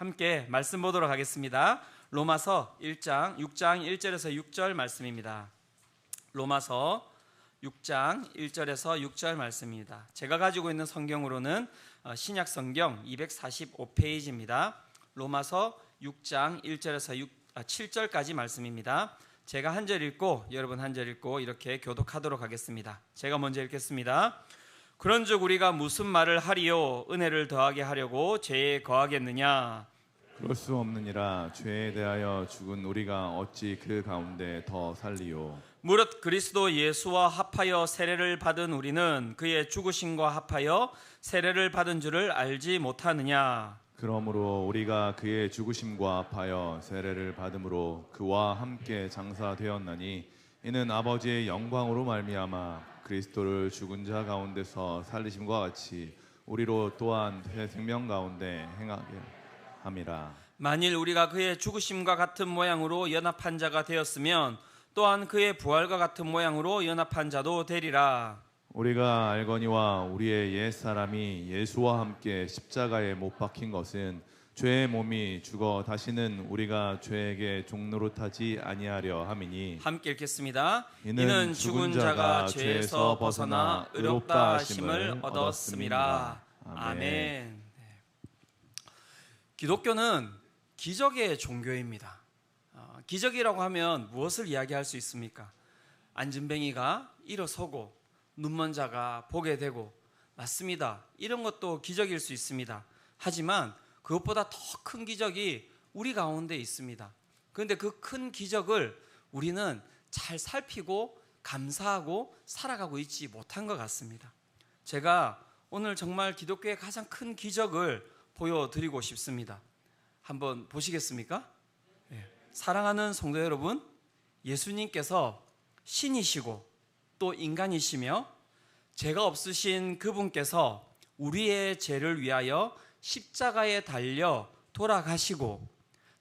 함께 말씀 보도록 하겠습니다. 로마서 1장 6장 1절에서 6절 말씀입니다. 로마서 6장 1절에서 6절 말씀입니다. 제가 가지고 있는 성경으로는 신약 성경 245페이지입니다. 로마서 6장 1절에서 7절까지 말씀입니다. 제가 한 절 읽고 여러분 한 절 읽고 이렇게 교독하도록 하겠습니다. 제가 먼저 읽겠습니다. 그런즉 우리가 무슨 말을 하리요? 은혜를 더하게 하려고 죄에 거하겠느냐? 그럴 수 없느니라. 죄에 대하여 죽은 우리가 어찌 그 가운데 더 살리요? 무릇 그리스도 예수와 합하여 세례를 받은 우리는 그의 죽으심과 합하여 세례를 받은 줄을 알지 못하느냐? 그러므로 우리가 그의 죽으심과 합하여 세례를 받음으로 그와 함께 장사되었나니 이는 아버지의 영광으로 말미암아 그리스도를 죽은 자 가운데서 살리심과 같이 우리로 또한 새 생명 가운데 행하게 함이라. 만일 우리가 그의 죽으심과 같은 모양으로 연합한 자가 되었으면 또한 그의 부활과 같은 모양으로 연합한 자도 되리라. 우리가 알거니와 우리의 옛사람이 예수와 함께 십자가에 못 박힌 것은 죄의 몸이 죽어 다시는 우리가 죄에게 종노릇하지 아니하려 함이니. 함께 읽겠습니다. 이는 죽은 자가 죄에서 벗어나 의롭다 하심을 얻었음이라. 아멘. 기독교는 기적의 종교입니다. 기적이라고 하면 무엇을 이야기할 수 있습니까? 안진뱅이가 일어서고 눈먼 자가 보게 되고, 맞습니다. 이런 것도 기적일 수 있습니다. 하지만 그것보다 더 큰 기적이 우리 가운데 있습니다. 그런데 그 큰 기적을 우리는 잘 살피고 감사하고 살아가고 있지 못한 것 같습니다. 제가 오늘 정말 기독교의 가장 큰 기적을 보여드리고 싶습니다. 한번 보시겠습니까? 사랑하는 성도 여러분, 예수님께서 신이시고 또 인간이시며 죄가 없으신 그분께서 우리의 죄를 위하여 십자가에 달려 돌아가시고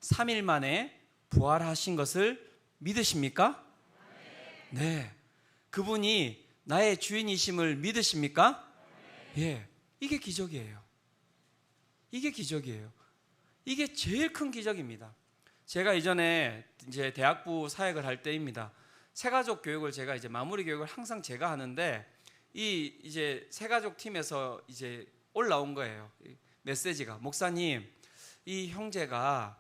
3일 만에 부활하신 것을 믿으십니까? 네. 그분이 나의 주인이심을 믿으십니까? 예. 이게 기적이에요. 이게 기적이에요. 이게 제일 큰 기적입니다. 제가 이전에 이제 대학부 사역을 할 때입니다. 새가족 교육을 제가 이제 마무리 교육을 항상 제가 하는데 이제 새가족 팀에서 이제 올라온 거예요. 메시지가, 목사님, 이 형제가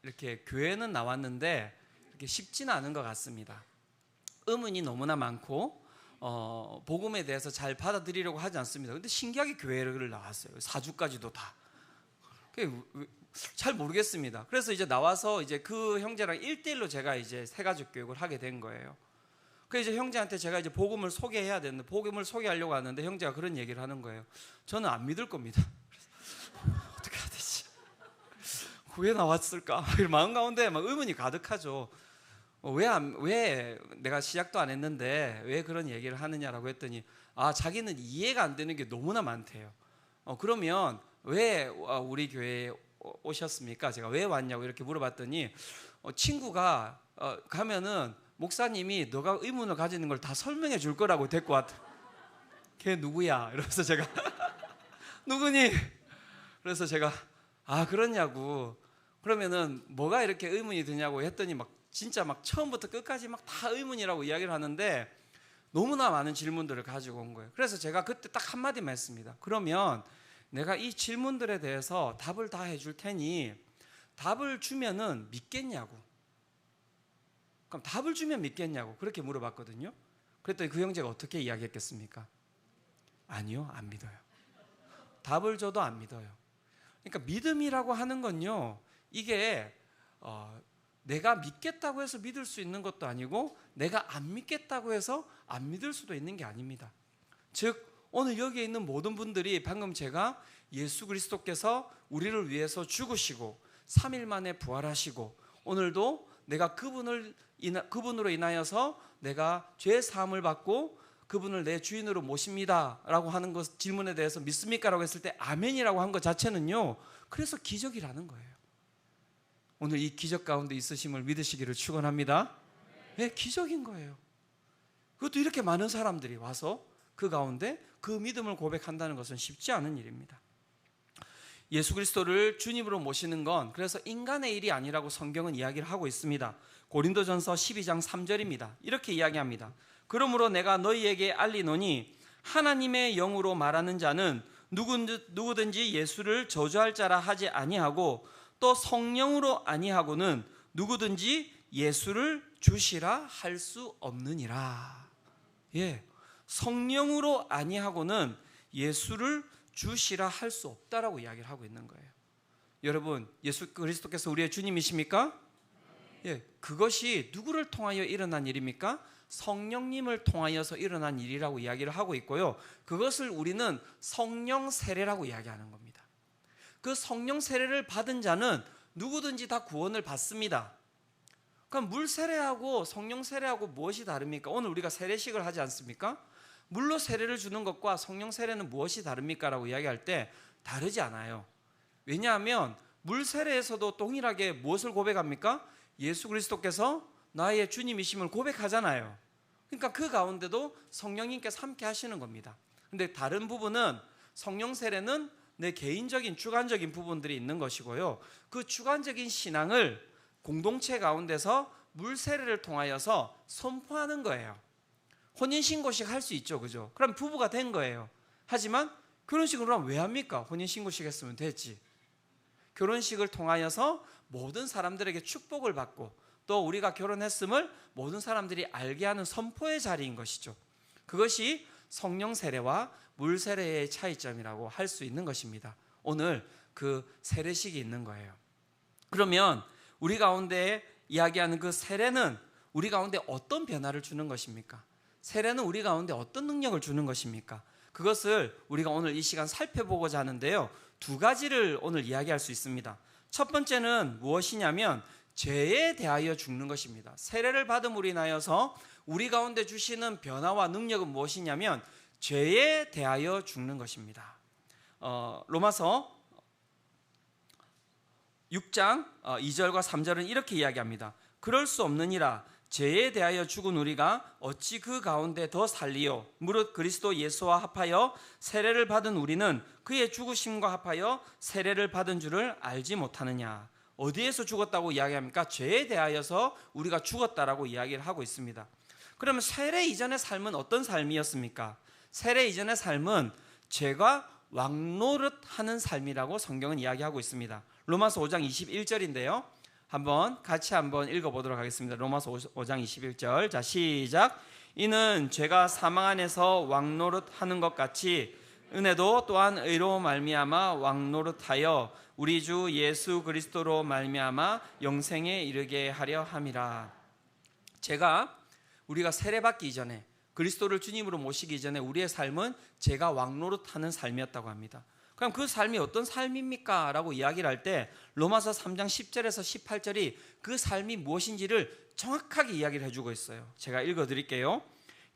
이렇게 교회는 나왔는데 이렇게 쉽지는 않은 것 같습니다. 의문이 너무나 많고 복음에 대해서 잘 받아들이려고 하지 않습니다. 근데 신기하게 교회를 나왔어요. 4주까지도 다. 잘 모르겠습니다. 그래서 이제 나와서 이제 그 형제랑 1대1로 제가 이제 새가족 교육을 하게 된 거예요. 그래서 이제 형제한테 제가 이제 복음을 소개해야 되는데, 복음을 소개하려고 하는데 형제가 그런 얘기를 하는 거예요. 저는 안 믿을 겁니다. 그래서 어떻게 해야 되지? 왜 나왔을까? 마음 가운데 막 의문이 가득하죠. 왜 내가 시작도 안 했는데 왜 그런 얘기를 하느냐라고 했더니, 자기는 이해가 안 되는 게 너무나 많대요. 그러면 왜 우리 교회에 오셨습니까? 제가 왜 왔냐고 이렇게 물어봤더니 친구가 가면은 목사님이 너가 의문을 가지는 걸 다 설명해 줄 거라고 데리고 왔다. 걔 누구야? 이러면서 제가 누구니? 그래서 제가 그러냐고. 그러면은 뭐가 이렇게 의문이 드냐고 했더니 막 진짜 막 처음부터 끝까지 막 다 의문이라고 이야기를 하는데 너무나 많은 질문들을 가지고 온 거예요. 그래서 제가 그때 딱 한마디만 했습니다. 그러면 내가 이 질문들에 대해서 답을 다 해줄 테니 답을 주면은 믿겠냐고. 그럼 답을 주면 믿겠냐고 그렇게 물어봤거든요. 그랬더니 그 형제가 어떻게 이야기했겠습니까? 아니요, 안 믿어요. 답을 줘도 안 믿어요. 그러니까 믿음이라고 하는 건요, 이게 내가 믿겠다고 해서 믿을 수 있는 것도 아니고 내가 안 믿겠다고 해서 안 믿을 수도 있는 게 아닙니다. 즉 오늘 여기에 있는 모든 분들이 방금 제가 예수 그리스도께서 우리를 위해서 죽으시고 3일 만에 부활하시고 오늘도 내가 그분으로 인하여서 내가 죄 사함을 받고 그분을 내 주인으로 모십니다 라고 하는 것, 질문에 대해서 믿습니까? 라고 했을 때 아멘이라고 한 것 자체는요, 그래서 기적이라는 거예요. 오늘 이 기적 가운데 있으심을 믿으시기를 축원합니다. 네, 기적인 거예요. 그것도 이렇게 많은 사람들이 와서 그 가운데 그 믿음을 고백한다는 것은 쉽지 않은 일입니다. 예수 그리스도를 주님으로 모시는 건 그래서 인간의 일이 아니라고 성경은 이야기를 하고 있습니다. 고린도전서 12장 3절입니다. 이렇게 이야기합니다. 그러므로 내가 너희에게 알리노니 하나님의 영으로 말하는 자는 누구든지 예수를 저주할 자라 하지 아니하고 또 성령으로 아니하고는 누구든지 예수를 주시라 할 수 없느니라. 예, 성령으로 아니하고는 예수를 주시라 할 수 없다라고 이야기를 하고 있는 거예요. 여러분, 예수 그리스도께서 우리의 주님이십니까? 예, 그것이 누구를 통하여 일어난 일입니까? 성령님을 통하여서 일어난 일이라고 이야기를 하고 있고요. 그것을 우리는 성령 세례라고 이야기하는 겁니다. 그 성령 세례를 받은 자는 누구든지 다 구원을 받습니다. 그럼 물 세례하고 성령 세례하고 무엇이 다릅니까? 오늘 우리가 세례식을 하지 않습니까? 물로 세례를 주는 것과 성령 세례는 무엇이 다릅니까? 라고 이야기할 때 다르지 않아요. 왜냐하면 물 세례에서도 동일하게 무엇을 고백합니까? 예수 그리스도께서 나의 주님이심을 고백하잖아요. 그러니까 그 가운데도 성령님께서 함께 하시는 겁니다. 근데 다른 부분은 성령 세례는 내 개인적인 주관적인 부분들이 있는 것이고요. 그 주관적인 신앙을 공동체 가운데서 물 세례를 통하여서 선포하는 거예요. 혼인신고식 할 수 있죠, 그죠? 그럼 부부가 된 거예요. 하지만 결혼식을 그럼 왜 합니까? 혼인신고식 했으면 됐지. 결혼식을 통하여서 모든 사람들에게 축복을 받고 또 우리가 결혼했음을 모든 사람들이 알게 하는 선포의 자리인 것이죠. 그것이 성령 세례와 물 세례의 차이점이라고 할 수 있는 것입니다. 오늘 그 세례식이 있는 거예요. 그러면 우리 가운데 이야기하는 그 세례는 우리 가운데 어떤 변화를 주는 것입니까? 세례는 우리 가운데 어떤 능력을 주는 것입니까? 그것을 우리가 오늘 이 시간 살펴보고자 하는데요. 두 가지를 오늘 이야기할 수 있습니다. 첫 번째는 무엇이냐면 죄에 대하여 죽는 것입니다. 세례를 받음으로 인하여서 우리 가운데 주시는 변화와 능력은 무엇이냐면 죄에 대하여 죽는 것입니다. 로마서 6장 2절과 3절은 이렇게 이야기합니다. 그럴 수 없느니라 죄에 대하여 죽은 우리가 어찌 그 가운데 더 살리요 무릇 그리스도 예수와 합하여 세례를 받은 우리는 그의 죽으심과 합하여 세례를 받은 줄을 알지 못하느냐. 어디에서 죽었다고 이야기합니까? 죄에 대하여서 우리가 죽었다라고 이야기를 하고 있습니다. 그러면 세례 이전의 삶은 어떤 삶이었습니까? 세례 이전의 삶은 죄가 왕노릇하는 삶이라고 성경은 이야기하고 있습니다. 로마서 5장 21절인데요. 같이 한번 읽어보도록 하겠습니다. 로마서 5장 21절. 자, 시작. 이는 죄가 사망 안에서 왕노릇하는 것 같이 은혜도 또한 의로 말미암아 왕노릇하여 우리 주 예수 그리스도로 말미암아 영생에 이르게 하려 함이라. 우리가 세례받기 이전에 그리스도를 주님으로 모시기 전에 우리의 삶은 죄가 왕노릇하는 삶이었다고 합니다. 그럼 그 삶이 어떤 삶입니까? 라고 이야기를 할 때 로마서 3장 10절에서 18절이 그 삶이 무엇인지를 정확하게 이야기를 해주고 있어요. 제가 읽어드릴게요.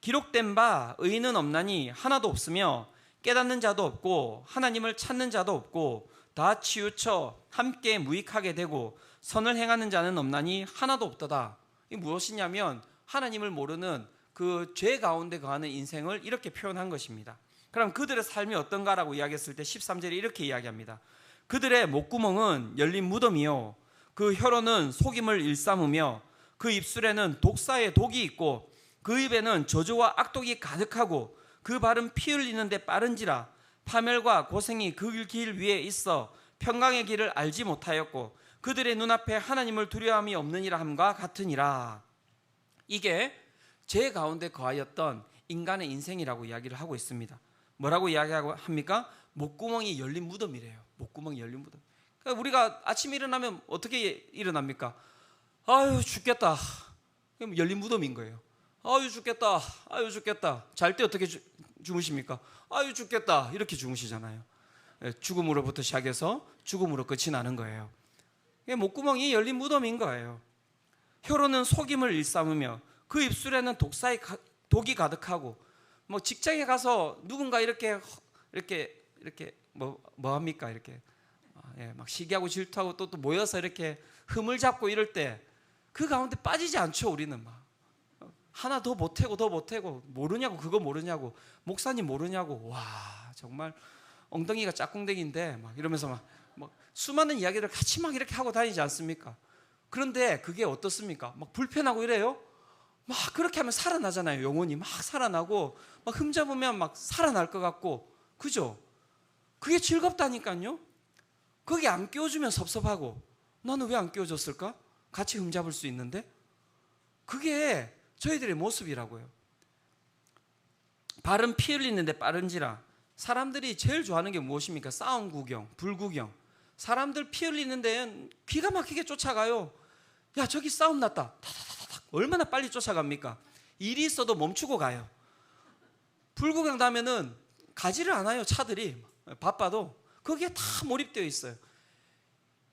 기록된 바 의인은 없나니 하나도 없으며 깨닫는 자도 없고 하나님을 찾는 자도 없고 다 치우쳐 함께 무익하게 되고 선을 행하는 자는 없나니 하나도 없도다. 이게 무엇이냐면 하나님을 모르는 그 죄 가운데 거하는 인생을 이렇게 표현한 것입니다. 그럼 그들의 삶이 어떤가라고 이야기했을 때 13절에 이렇게 이야기합니다. 그들의 목구멍은 열린 무덤이요 그 혀로는 속임을 일삼으며 그 입술에는 독사의 독이 있고 그 입에는 저주와 악독이 가득하고 그 발은 피 흘리는데 빠른지라 파멸과 고생이 그 길 위에 있어 평강의 길을 알지 못하였고 그들의 눈앞에 하나님을 두려움이 없느니라 함과 같으니라. 이게 죄 가운데 거하였던 인간의 인생이라고 이야기를 하고 있습니다. 뭐라고 이야기하고 합니까? 목구멍이 열린 무덤이래요. 목구멍이 열린 무덤. 그러니까 우리가 아침에 일어나면 어떻게 일어납니까? 아유 죽겠다. 그럼 열린 무덤인 거예요. 아유 죽겠다. 아유 죽겠다. 잘 때 어떻게 주무십니까? 아유 죽겠다. 이렇게 주무시잖아요. 죽음으로부터 시작해서 죽음으로 끝이 나는 거예요. 목구멍이 열린 무덤인 거예요. 혀로는 속임을 일삼으며 그 입술에는 독이 가득하고 뭐 직장에 가서 누군가 이렇게 뭐 합니까? 이렇게 막 시기하고 질투하고 또 모여서 이렇게 흠을 잡고 이럴 때 그 가운데 빠지지 않죠. 우리는 막 하나 더 보태고 모르냐고 그거 모르냐고 목사님 모르냐고 와 정말 엉덩이가 짝꿍댕인데 막 이러면서 막 막 수많은 이야기를 같이 막 이렇게 하고 다니지 않습니까? 그런데 그게 어떻습니까? 막 불편하고 이래요? 막 그렇게 하면 살아나잖아요. 영혼이 막 살아나고 막 흠잡으면 막 살아날 것 같고, 그죠? 그게 즐겁다니까요. 거기 안 끼워주면 섭섭하고, 나는 왜 안 끼워줬을까? 같이 흠잡을 수 있는데. 그게 저희들의 모습이라고요. 발은 피 흘리는데 빠른지라. 사람들이 제일 좋아하는 게 무엇입니까? 싸움 구경, 불 구경. 사람들 피 흘리는데 기가 막히게 쫓아가요. 야, 저기 싸움 났다. 타타타타. 얼마나 빨리 쫓아갑니까? 일이 있어도 멈추고 가요. 불 구경 나면은 가지를 않아요. 차들이 바빠도 거기에 다 몰입되어 있어요.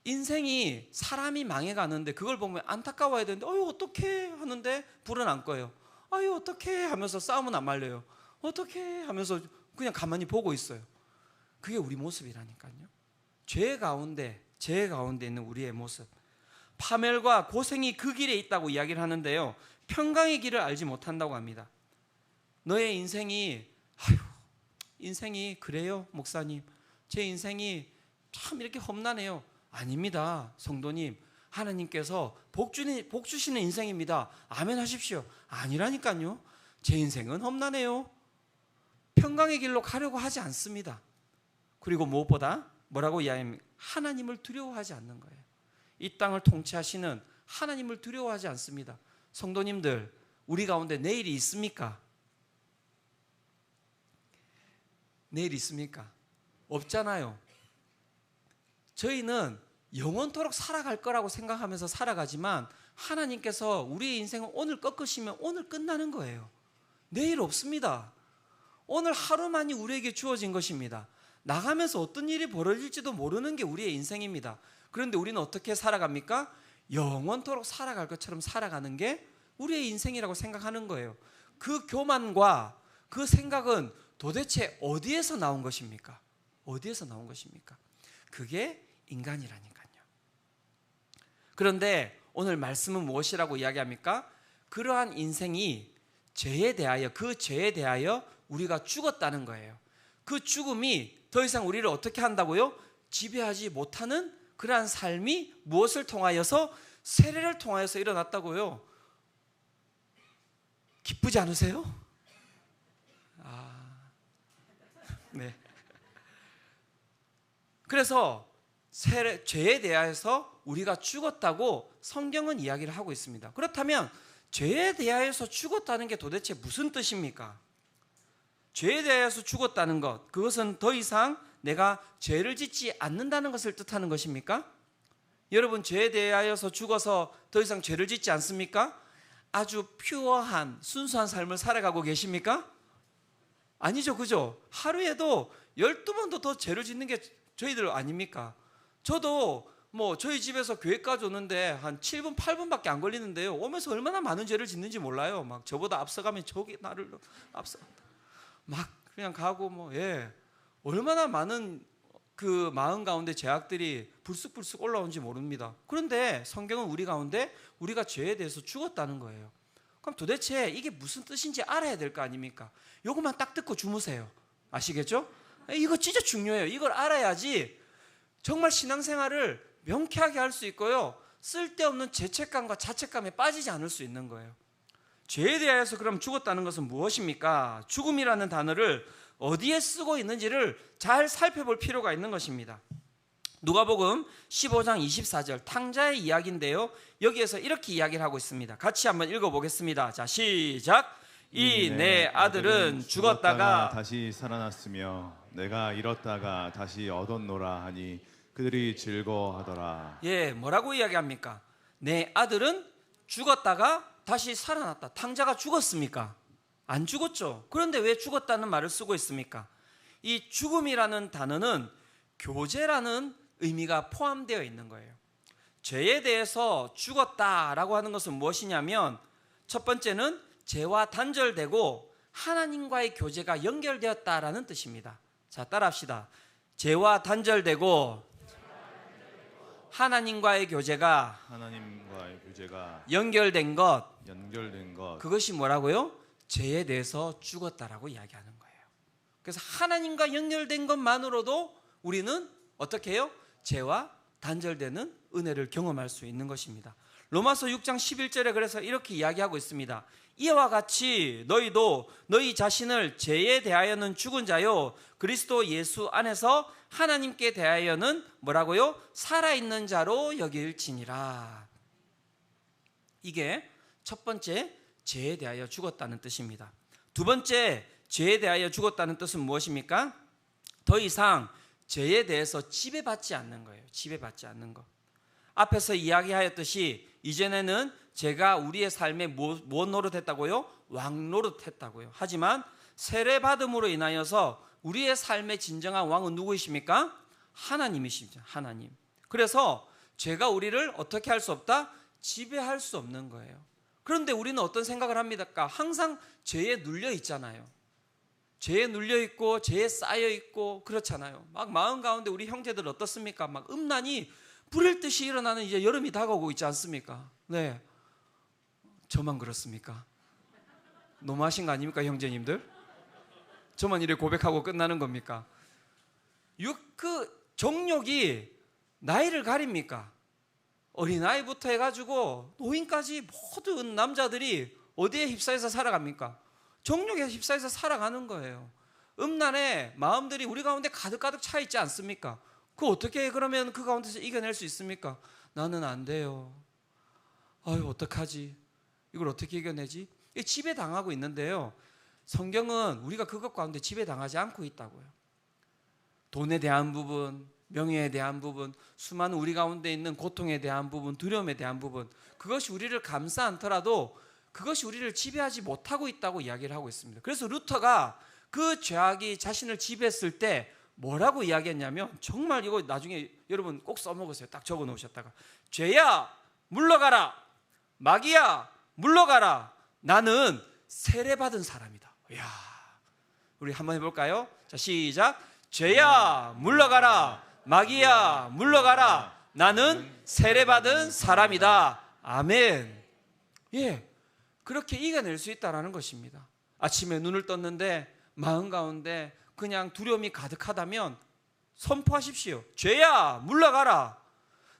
인생이 사람이 망해가는데 그걸 보면 안타까워야 되는데 어휴 어떡해 하는데 불은 안 꺼요. 아유 어떡해 하면서 싸움은 안 말려요. 어떡해 하면서 그냥 가만히 보고 있어요. 그게 우리 모습이라니까요. 죄 가운데 있는 우리의 모습. 파멸과 고생이 그 길에 있다고 이야기를 하는데요, 평강의 길을 알지 못한다고 합니다. 너의 인생이 그래요 목사님, 제 인생이 참 이렇게 험난해요. 아닙니다 성도님, 하나님께서 복 주시는 인생입니다. 아멘 하십시오. 아니라니까요. 제 인생은 험난해요. 평강의 길로 가려고 하지 않습니다. 그리고 무엇보다 뭐라고 이야기합니까? 하나님을 두려워하지 않는 거예요. 이 땅을 통치하시는 하나님을 두려워하지 않습니다. 성도님들, 우리 가운데 내일이 있습니까? 내일 있습니까? 없잖아요. 저희는 영원토록 살아갈 거라고 생각하면서 살아가지만 하나님께서 우리의 인생을 오늘 꺾으시면 오늘 끝나는 거예요. 내일 없습니다. 오늘 하루만이 우리에게 주어진 것입니다. 나가면서 어떤 일이 벌어질지도 모르는 게 우리의 인생입니다. 그런데 우리는 어떻게 살아갑니까? 영원토록 살아갈 것처럼 살아가는 게 우리의 인생이라고 생각하는 거예요. 그 교만과 그 생각은 도대체 어디에서 나온 것입니까? 어디에서 나온 것입니까? 그게 인간이라니까요. 그런데 오늘 말씀은 무엇이라고 이야기합니까? 그러한 인생이 죄에 대하여 우리가 죽었다는 거예요. 그 죽음이 더 이상 우리를 어떻게 한다고요? 지배하지 못하는 그러한 삶이 무엇을 통하여서? 세례를 통하여서 일어났다고요. 기쁘지 않으세요? 네. 그래서 죄에 대하여서 우리가 죽었다고 성경은 이야기를 하고 있습니다. 그렇다면 죄에 대하여서 죽었다는 게 도대체 무슨 뜻입니까? 죄에 대하여서 죽었다는 것, 그것은 더 이상 내가 죄를 짓지 않는다는 것을 뜻하는 것입니까? 여러분, 죄에 대하여서 죽어서 더 이상 죄를 짓지 않습니까? 아주 퓨어한 순수한 삶을 살아가고 계십니까? 아니죠, 그죠? 하루에도 12번도 더 죄를 짓는 게 저희들 아닙니까? 저도 저희 집에서 교회까지 오는데 한 7분, 8분밖에 안 걸리는데요, 오면서 얼마나 많은 죄를 짓는지 몰라요. 막 저보다 앞서가면 저기 나를 앞서간다. 막 그냥 가고 얼마나 많은 그 마음 가운데 죄악들이 불쑥불쑥 올라오는지 모릅니다. 그런데 성경은 우리 가운데 우리가 죄에 대해서 죽었다는 거예요. 그럼 도대체 이게 무슨 뜻인지 알아야 될 거 아닙니까? 이것만 딱 듣고 주무세요. 아시겠죠? 이거 진짜 중요해요. 이걸 알아야지 정말 신앙생활을 명쾌하게 할 수 있고요, 쓸데없는 죄책감과 자책감에 빠지지 않을 수 있는 거예요. 죄에 대하여서 그럼 죽었다는 것은 무엇입니까? 죽음이라는 단어를 어디에 쓰고 있는지를 잘 살펴볼 필요가 있는 것입니다. 누가복음 15장 24절 탕자의 이야기인데요, 여기에서 이렇게 이야기를 하고 있습니다. 같이 한번 읽어보겠습니다. 자, 시작. 이 내 아들은 죽었다가 다시 살아났으며 내가 잃었다가 다시 얻었노라 하니 그들이 즐거워하더라. 뭐라고 이야기합니까? 내 아들은 죽었다가 다시 살아났다. 탕자가 죽었습니까? 안 죽었죠. 그런데 왜 죽었다는 말을 쓰고 있습니까? 이 죽음이라는 단어는 교제라는 의미가 포함되어 있는 거예요. 죄에 대해서 죽었다라고 하는 것은 무엇이냐면, 첫 번째는 죄와 단절되고 하나님과의 교제가 연결되었다라는 뜻입니다. 자, 따라합시다. 죄와 단절되고 하나님과의 교제가 연결된 것, 그것이 뭐라고요? 죄에 대해서 죽었다라고 이야기하는 거예요. 그래서 하나님과 연결된 것만으로도 우리는 어떻게 해요? 죄와 단절되는 은혜를 경험할 수 있는 것입니다. 로마서 6장 11절에 그래서 이렇게 이야기하고 있습니다. 이와 같이 너희도 너희 자신을 죄에 대하여는 죽은 자요 그리스도 예수 안에서 하나님께 대하여는 뭐라고요? 살아있는 자로 여길지니라. 이게 첫 번째, 죄에 대하여 죽었다는 뜻입니다. 두 번째, 죄에 대하여 죽었다는 뜻은 무엇입니까? 더 이상 죄에 대해서 지배받지 않는 거예요. 지배받지 않는 것. 앞에서 이야기하였듯이 이전에는 죄가 우리의 삶에 무엇 노릇했다고요? 왕 노릇했다고요. 하지만 세례받음으로 인하여서 우리의 삶의 진정한 왕은 누구이십니까? 하나님이십니다. 하나님. 그래서 죄가 우리를 어떻게 할 수 없다? 지배할 수 없는 거예요. 그런데 우리는 어떤 생각을 합니까? 항상 죄에 눌려 있잖아요. 죄에 눌려 있고 죄에 쌓여 있고 그렇잖아요. 막 마음 가운데 우리 형제들 어떻습니까? 막 음란이 불일 듯이 일어나는 이제 여름이 다가오고 있지 않습니까? 네. 저만 그렇습니까? 너무하신 거 아닙니까, 형제님들? 저만 이래 고백하고 끝나는 겁니까? 그 정욕이 나이를 가립니까? 어린아이부터 해가지고 노인까지 모든 남자들이 어디에 휩싸여서 살아갑니까? 정욕에 휩싸여서 살아가는 거예요. 음란의 마음들이 우리 가운데 가득가득 차 있지 않습니까? 어떻게 그러면 그 가운데서 이겨낼 수 있습니까? 나는 안 돼요. 아유, 어떡하지? 이걸 어떻게 이겨내지? 지배당하고 있는데요. 성경은 우리가 그것 가운데 지배당하지 않고 있다고요. 돈에 대한 부분, 명예에 대한 부분, 수많은 우리 가운데 있는 고통에 대한 부분, 두려움에 대한 부분, 그것이 우리를 감싸 안더라도 그것이 우리를 지배하지 못하고 있다고 이야기를 하고 있습니다. 그래서 루터가 그 죄악이 자신을 지배했을 때 뭐라고 이야기했냐면, 정말 이거 나중에 여러분 꼭 써먹으세요. 딱 적어 놓으셨다가, 죄야 물러가라, 마귀야 물러가라, 나는 세례받은 사람이다. 이야, 우리 한번 해볼까요? 자, 시작. 죄야 물러가라, 마귀야 물러가라, 나는 세례받은 사람이다. 아멘. 예, 그렇게 이겨낼 수 있다는 것입니다. 아침에 눈을 떴는데 마음 가운데 그냥 두려움이 가득하다면 선포하십시오. 죄야 물러가라,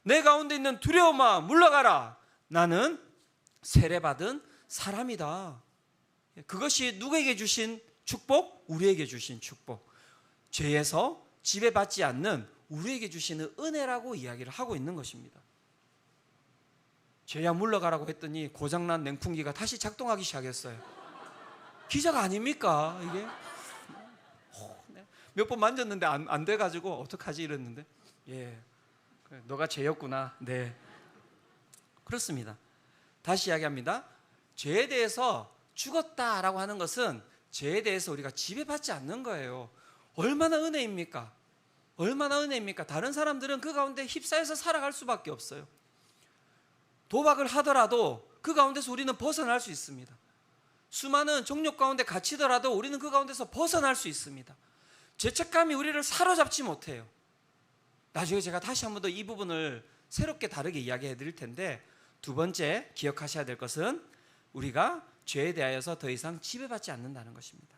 내 가운데 있는 두려움아 물러가라, 나는 세례받은 사람이다. 그것이 누구에게 주신 축복? 우리에게 주신 축복. 죄에서 지배받지 않는 우리에게 주시는 은혜라고 이야기를 하고 있는 것입니다. 죄야 물러가라고 했더니 고장난 냉풍기가 다시 작동하기 시작했어요. 기적 아닙니까 이게? 몇 번 만졌는데 안 돼가지고 어떡하지 이랬는데, 예, 너가 죄였구나. 네, 그렇습니다. 다시 이야기합니다. 죄에 대해서 죽었다라고 하는 것은 죄에 대해서 우리가 지배받지 않는 거예요. 얼마나 은혜입니까? 얼마나 은혜입니까? 다른 사람들은 그 가운데 휩싸여서 살아갈 수밖에 없어요. 도박을 하더라도 그 가운데서 우리는 벗어날 수 있습니다. 수많은 정욕 가운데 갇히더라도 우리는 그 가운데서 벗어날 수 있습니다. 죄책감이 우리를 사로잡지 못해요. 나중에 제가 다시 한 번 더 이 부분을 새롭게 다르게 이야기해 드릴 텐데, 두 번째 기억하셔야 될 것은 우리가 죄에 대하여서 더 이상 지배받지 않는다는 것입니다.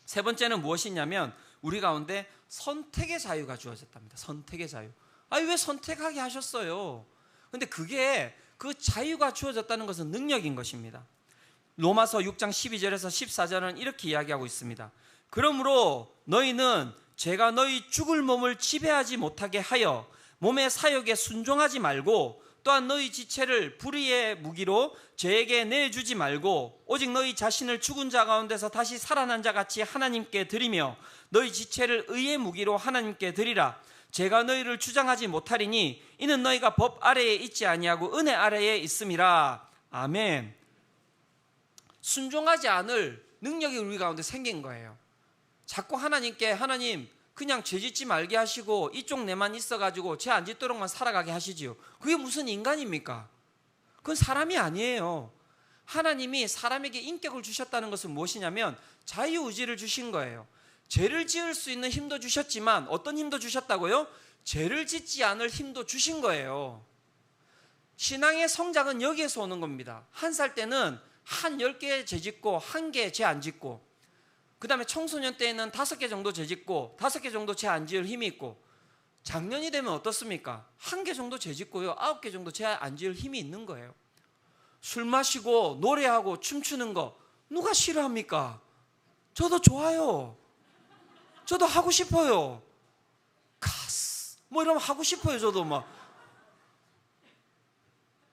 세 번째는 무엇이냐면 우리 가운데 선택의 자유가 주어졌답니다. 선택의 자유. 왜 선택하게 하셨어요? 근데 그게 그 자유가 주어졌다는 것은 능력인 것입니다. 로마서 6장 12절에서 14절은 이렇게 이야기하고 있습니다. 그러므로 너희는 죄가 너희 죽을 몸을 지배하지 못하게 하여 몸의 사욕에 순종하지 말고, 또한 너희 지체를 불의의 무기로 죄에게 내주지 말고, 오직 너희 자신을 죽은 자 가운데서 다시 살아난 자 같이 하나님께 드리며 너희 지체를 의의 무기로 하나님께 드리라. 죄가 너희를 주장하지 못하리니 이는 너희가 법 아래에 있지 아니하고 은혜 아래에 있음이라. 아멘. 순종하지 않을 능력이 우리 가운데 생긴 거예요. 자꾸 하나님께, 하나님 그냥 죄 짓지 말게 하시고 이쪽 내만 있어가지고 죄 안 짓도록만 살아가게 하시지요. 그게 무슨 인간입니까? 그건 사람이 아니에요. 하나님이 사람에게 인격을 주셨다는 것은 무엇이냐면 자유의지를 주신 거예요. 죄를 지을 수 있는 힘도 주셨지만 어떤 힘도 주셨다고요? 죄를 짓지 않을 힘도 주신 거예요. 신앙의 성장은 여기에서 오는 겁니다. 1살 때는 한 10개 죄 짓고 1개 죄 안 짓고, 그 다음에 청소년 때에는 5개 정도 죄 짓고 5개 정도 죄 안 지을 힘이 있고, 작년이 되면 어떻습니까? 1개 정도 죄짓고요, 9개 정도 죄 안 지을 힘이 있는 거예요. 술 마시고 노래하고 춤추는 거 누가 싫어합니까? 저도 좋아요. 저도 하고 싶어요. 카스 뭐 이러면 하고 싶어요. 저도 막.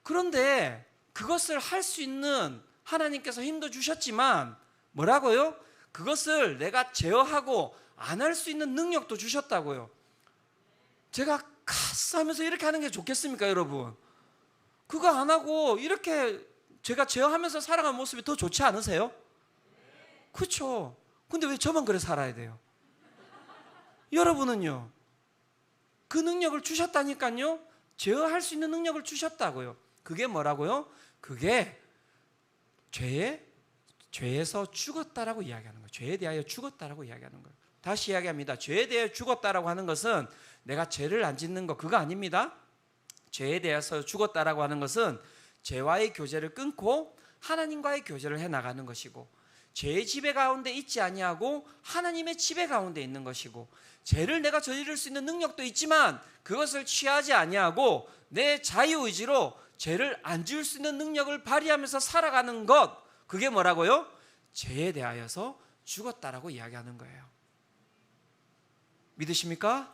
그런데 그것을 할 수 있는 하나님께서 힘도 주셨지만 뭐라고요? 그것을 내가 제어하고 안 할 수 있는 능력도 주셨다고요. 제가 카스 하면서 이렇게 하는 게 좋겠습니까, 여러분? 그거 안 하고 이렇게 제가 제어하면서 살아가는 모습이 더 좋지 않으세요? 그렇죠. 근데 왜 저만 그래 살아야 돼요? 여러분은요, 그 능력을 주셨다니까요. 제어할 수 있는 능력을 주셨다고요. 그게 뭐라고요? 그게 죄에서 죽었다라고 이야기하는 거예요. 죄에 대하여 죽었다라고 이야기하는 거예요. 다시 이야기합니다. 죄에 대해 죽었다라고 하는 것은 내가 죄를 안 짓는 거 그거 아닙니다. 죄에 대해서 죽었다라고 하는 것은 죄와의 교제를 끊고 하나님과의 교제를 해나가는 것이고, 죄의 지배 가운데 있지 아니하고 하나님의 지배 가운데 있는 것이고, 죄를 내가 저지를 수 있는 능력도 있지만 그것을 취하지 아니하고 내 자유의지로 죄를 안 지을 수 있는 능력을 발휘하면서 살아가는 것, 그게 뭐라고요? 죄에 대하여서 죽었다라고 이야기하는 거예요. 믿으십니까?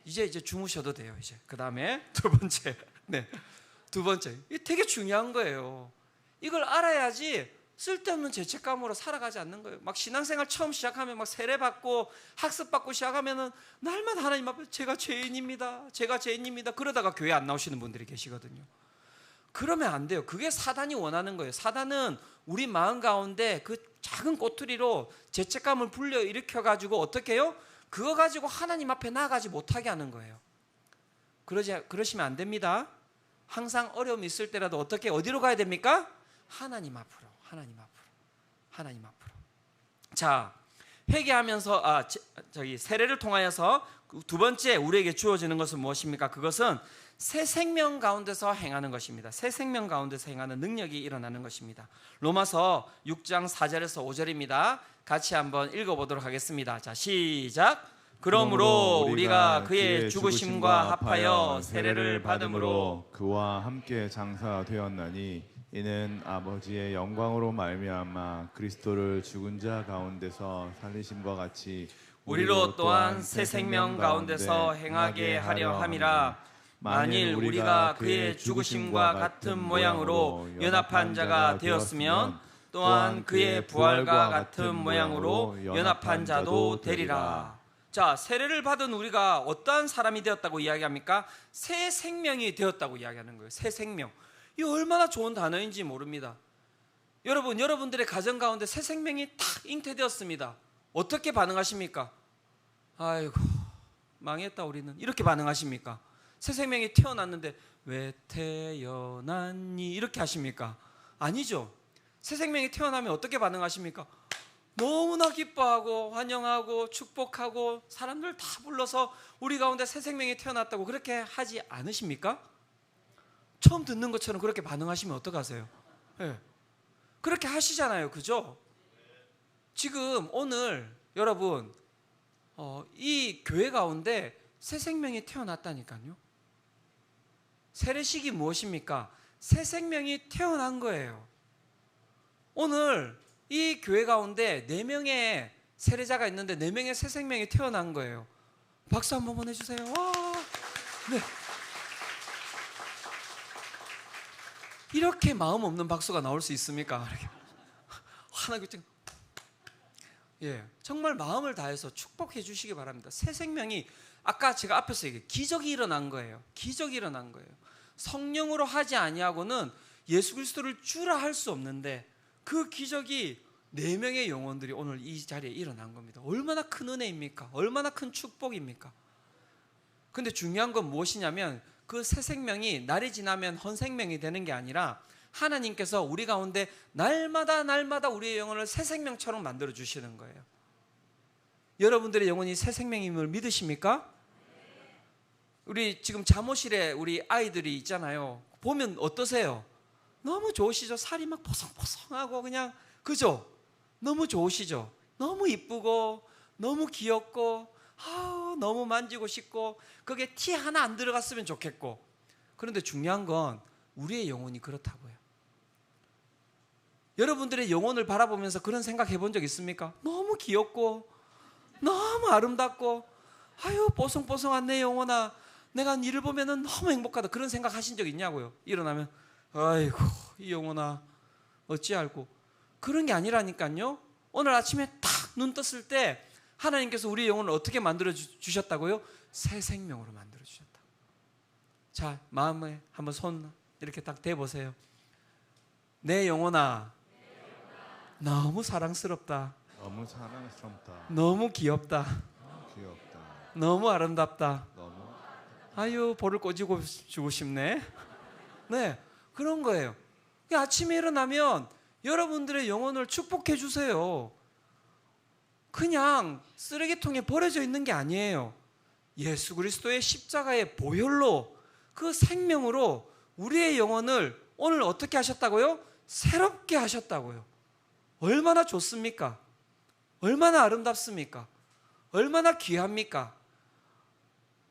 이제 주무셔도 돼요. 이제 그 다음에 두 번째, 두 번째, 이게 되게 중요한 거예요. 이걸 알아야지 쓸데없는 죄책감으로 살아가지 않는 거예요. 막 신앙생활 처음 시작하면 막 세례받고 학습받고 시작하면은 날마다 하나님 앞에 제가 죄인입니다, 제가 죄인입니다, 그러다가 교회 안 나오시는 분들이 계시거든요. 그러면 안 돼요. 그게 사단이 원하는 거예요. 사단은 우리 마음 가운데 그 작은 꼬투리로 죄책감을 불러일으켜 가지고 어떻게 해요? 그거 가지고 하나님 앞에 나아가지 못하게 하는 거예요. 그러시면 안 됩니다. 항상 어려움이 있을 때라도 어디로 가야 됩니까? 하나님 앞으로, 하나님 앞으로, 하나님 앞으로. 자, 회개하면서 세례를 통하여서 두 번째 우리에게 주어지는 것은 무엇입니까? 그것은 새 생명 가운데서 행하는 것입니다. 새 생명 가운데서 행하는 능력이 일어나는 것입니다. 로마서 6장 4절에서 5절입니다. 같이 한번 읽어보도록 하겠습니다. 자, 시작. 그러므로 우리가 그의 죽으심과 합하여 세례를 받음으로 그와 함께 장사되었나니 이는 아버지의 영광으로 말미암아 그리스도를 죽은 자 가운데서 살리심과 같이 우리로 또한 새 생명 가운데서 행하게 하려 함이라. 만일 우리가 그의 죽으심과 같은 모양으로 연합한 자가 되었으면 또한 그의 부활과 같은 모양으로 연합한 자도 되리라. 자, 세례를 받은 우리가 어떠한 사람이 되었다고 이야기합니까? 새 생명이 되었다고 이야기하는 거예요. 새 생명. 이 얼마나 좋은 단어인지 모릅니다. 여러분들의 가정 가운데 새 생명이 탁 잉태되었습니다. 어떻게 반응하십니까? 아이고, 망했다 우리는. 이렇게 반응하십니까? 새 생명이 태어났는데 왜 태어났니? 이렇게 하십니까? 아니죠. 새 생명이 태어나면 어떻게 반응하십니까? 너무나 기뻐하고 환영하고 축복하고 사람들 다 불러서 우리 가운데 새 생명이 태어났다고 그렇게 하지 않으십니까? 처음 듣는 것처럼 그렇게 반응하시면 어떡하세요? 네. 그렇게 하시잖아요. 그죠? 지금 오늘 여러분 이 교회 가운데 새 생명이 태어났다니까요. 세례식이 무엇입니까? 새 생명이 태어난 거예요. 오늘 이 교회 가운데 4명의 세례자가 있는데 4명의 새 생명이 태어난 거예요. 박수 한번 보내주세요. 와, 네. 이렇게 마음 없는 박수가 나올 수 있습니까? 하나님, 정말 마음을 다해서 축복해 주시기 바랍니다. 새 생명이 아까 제가 앞에서 얘기해 기적이 일어난 거예요. 기적이 일어난 거예요. 성령으로 하지 아니하고는 예수 그리스도를 주라 할 수 없는데 그 기적이 4명의 영혼들이 오늘 이 자리에 일어난 겁니다. 얼마나 큰 은혜입니까? 얼마나 큰 축복입니까? 근데 중요한 건 무엇이냐면 그 새 생명이 날이 지나면 헌 생명이 되는 게 아니라 하나님께서 우리 가운데 날마다 우리의 영혼을 새 생명처럼 만들어 주시는 거예요. 여러분들의 영혼이 새 생명임을 믿으십니까? 우리 지금 잠옷실에 우리 아이들이 있잖아요. 보면 어떠세요? 너무 좋으시죠? 살이 막 포송포송하고 그냥, 그죠? 너무 좋으시죠? 너무 이쁘고 너무 귀엽고 너무 만지고 싶고 그게 티 하나 안 들어갔으면 좋겠고. 그런데 중요한 건 우리의 영혼이 그렇다고요. 여러분들의 영혼을 바라보면서 그런 생각 해본 적 있습니까? 너무 귀엽고 너무 아름답고 뽀송뽀송한 내 영혼아, 내가 니를 보면은 너무 행복하다, 그런 생각 하신 적 있냐고요. 일어나면 아이고 이 영혼아 어찌 알고. 그런 게 아니라니까요. 오늘 아침에 딱 눈 떴을 때 하나님께서 우리의 영혼을 어떻게 만들어 주셨다고요? 새 생명으로 만들어 주셨다. 자, 마음에 한번 손 이렇게 딱 대보세요. 내 영혼아, 너무 사랑스럽다, 너무 사랑스럽다, 너무 귀엽다, 귀엽다, 너무 아름답다. 너무 볼을 꼬집어 주고 싶네. 네, 그런 거예요. 아침에 일어나면 여러분들의 영혼을 축복해 주세요. 그냥 쓰레기통에 버려져 있는 게 아니에요. 예수 그리스도의 십자가의 보혈로, 그 생명으로 우리의 영혼을 오늘 어떻게 하셨다고요? 새롭게 하셨다고요. 얼마나 좋습니까? 얼마나 아름답습니까? 얼마나 귀합니까?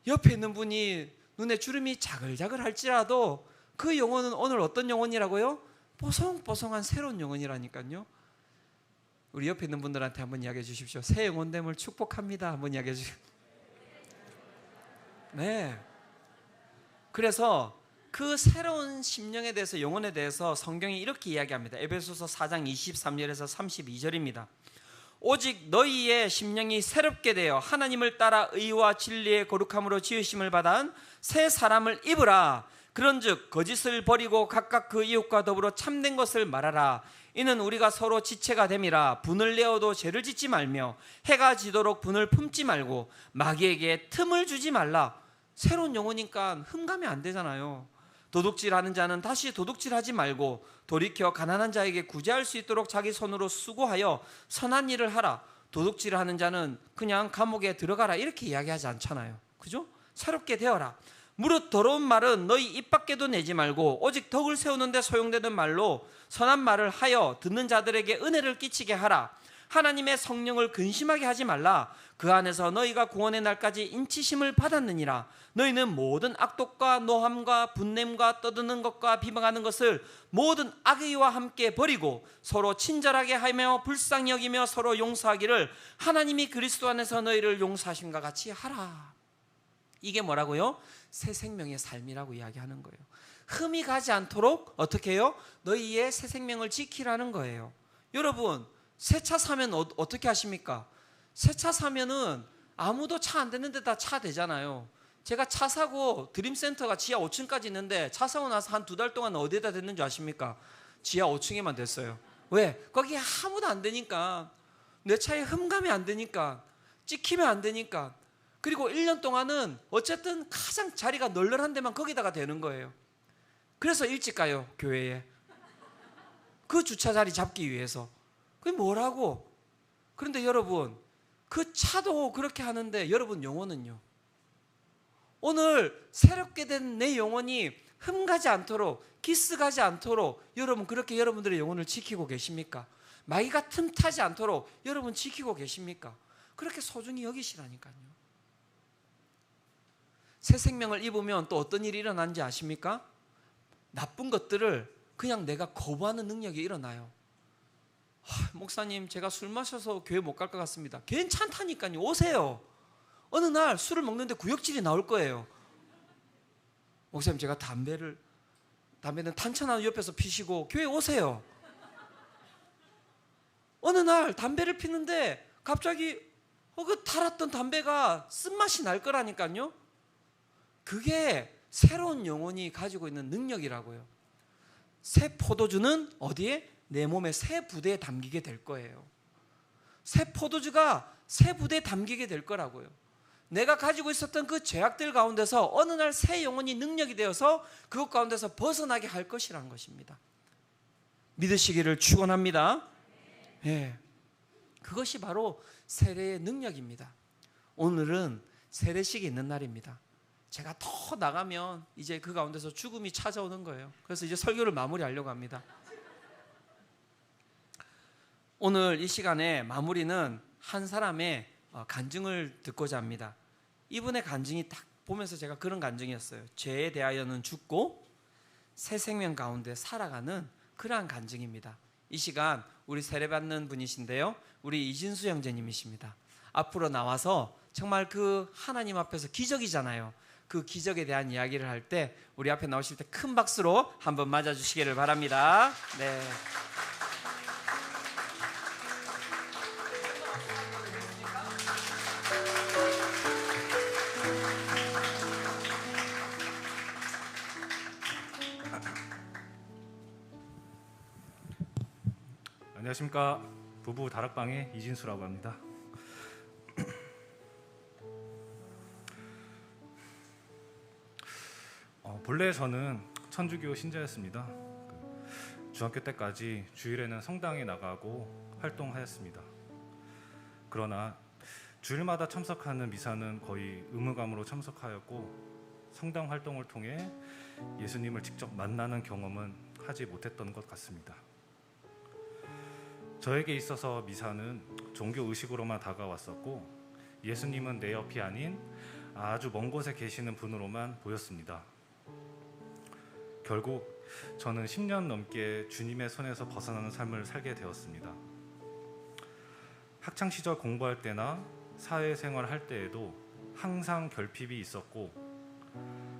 옆에 있는 분이 눈에 주름이 자글자글 할지라도 그 영혼은 오늘 어떤 영혼이라고요? 뽀송뽀송한 새로운 영혼이라니까요. 우리 옆에 있는 분들한테 한번 이야기해 주십시오. 새 영혼됨을 축복합니다. 한번 이야기해 주십시오. 네. 그래서 그 새로운 심령에 대해서, 영혼에 대해서 성경이 이렇게 이야기합니다. 에베소서 4장 23절에서 32절입니다. 오직 너희의 심령이 새롭게 되어 하나님을 따라 의와 진리의 거룩함으로 지으심을 받아 새 사람을 입으라. 그런즉 거짓을 버리고 각각 그 이웃과 더불어 참된 것을 말하라. 이는 우리가 서로 지체가 됨이라. 분을 내어도 죄를 짓지 말며 해가 지도록 분을 품지 말고 마귀에게 틈을 주지 말라. 새로운 영혼이니까 흠가면 안 되잖아요. 도둑질하는 자는 다시 도둑질하지 말고 돌이켜 가난한 자에게 구제할 수 있도록 자기 손으로 수고하여 선한 일을 하라. 도둑질하는 자는 그냥 감옥에 들어가라 이렇게 이야기하지 않잖아요. 그죠? 새롭게 되어라. 무릇 더러운 말은 너희 입 밖에도 내지 말고 오직 덕을 세우는데 소용되는 말로 선한 말을 하여 듣는 자들에게 은혜를 끼치게 하라. 하나님의 성령을 근심하게 하지 말라. 그 안에서 너희가 구원의 날까지 인치심을 받았느니라. 너희는 모든 악독과 노함과 분냄과 떠드는 것과 비방하는 것을 모든 악의와 함께 버리고 서로 친절하게 하며 불쌍히 여기며 서로 용서하기를 하나님이 그리스도 안에서 너희를 용서하심과 같이 하라. 이게 뭐라고요? 새 생명의 삶이라고 이야기하는 거예요. 흠이 가지 않도록 어떻게 해요? 너희의 새 생명을 지키라는 거예요. 여러분, 새 차 사면 어떻게 하십니까? 새 차 사면은 아무도 차 안 되는 데다 차 되잖아요. 제가 차 사고 드림센터가 지하 5층까지 있는데 차 사고 나서 한 2달 동안 어디에다 됐는 줄 아십니까? 지하 5층에만 됐어요. 왜? 거기 아무도 안 되니까. 내 차에 흠감이 안 되니까. 찍히면 안 되니까. 그리고 1년 동안은 어쨌든 가장 자리가 널널한 데만 거기다가 되는 거예요. 그래서 일찍 가요, 교회에. 그 주차 자리 잡기 위해서. 그게 뭐라고? 그런데 여러분, 그 차도 그렇게 하는데 여러분 영혼은요? 오늘 새롭게 된 내 영혼이 흠가지 않도록, 기스가지 않도록 여러분 그렇게 여러분들의 영혼을 지키고 계십니까? 마귀가 틈타지 않도록 여러분 지키고 계십니까? 그렇게 소중히 여기시라니까요. 새 생명을 입으면 또 어떤 일이 일어나는지 아십니까? 나쁜 것들을 그냥 내가 거부하는 능력이 일어나요. 목사님, 제가 술 마셔서 교회 못 갈 것 같습니다. 괜찮다니까요. 오세요. 어느 날 술을 먹는데 구역질이 나올 거예요. 목사님, 제가 담배는 탄천하는 옆에서 피시고 교회 오세요. 어느 날 담배를 피는데 갑자기 그 달았던 담배가 쓴맛이 날 거라니까요. 그게 새로운 영혼이 가지고 있는 능력이라고요. 새 포도주는 어디에? 내 몸의 새 부대에 담기게 될 거예요. 새 포도주가 새 부대에 담기게 될 거라고요. 내가 가지고 있었던 그 죄악들 가운데서 어느 날 새 영혼이 능력이 되어서 그것 가운데서 벗어나게 할 것이라는 것입니다. 믿으시기를 축원합니다. 예, 그것이 바로 세례의 능력입니다. 오늘은 세례식이 있는 날입니다. 제가 더 나가면 이제 그 가운데서 죽음이 찾아오는 거예요. 그래서 이제 설교를 마무리하려고 합니다. 오늘 이 시간에 마무리는 한 사람의 간증을 듣고자 합니다. 이분의 간증이 딱 보면서 제가 그런 간증이었어요. 죄에 대하여는 죽고 새 생명 가운데 살아가는 그러한 간증입니다. 이 시간 우리 세례받는 분이신데요, 우리 이진수 형제님이십니다. 앞으로 나와서 정말 그 하나님 앞에서 기적이잖아요. 그 기적에 대한 이야기를 할 때 우리 앞에 나오실 때 큰 박수로 한번 맞아주시기를 바랍니다. 네. 안녕하십니까. 부부 다락방의 이진수라고 합니다. 본래 저는 천주교 신자였습니다. 중학교 때까지 주일에는 성당에 나가고 활동하였습니다. 그러나 주일마다 참석하는 미사는 거의 의무감으로 참석하였고 성당 활동을 통해 예수님을 직접 만나는 경험은 하지 못했던 것 같습니다. 저에게 있어서 미사는 종교 의식으로만 다가왔었고 예수님은 내 옆이 아닌 아주 먼 곳에 계시는 분으로만 보였습니다. 결국 저는 10년 넘게 주님의 손에서 벗어나는 삶을 살게 되었습니다. 학창시절 공부할 때나 사회생활 할 때에도 항상 결핍이 있었고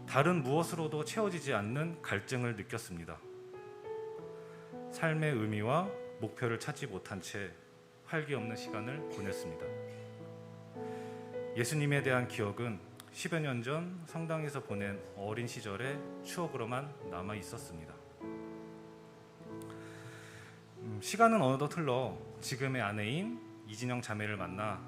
다른 무엇으로도 채워지지 않는 갈증을 느꼈습니다. 삶의 의미와 목표를 찾지 못한 채 활기 없는 시간을 보냈습니다. 예수님에 대한 기억은 10여 년 전 성당에서 보낸 어린 시절의 추억으로만 남아 있었습니다. 시간은 어느덧 흘러 지금의 아내인 이진영 자매를 만나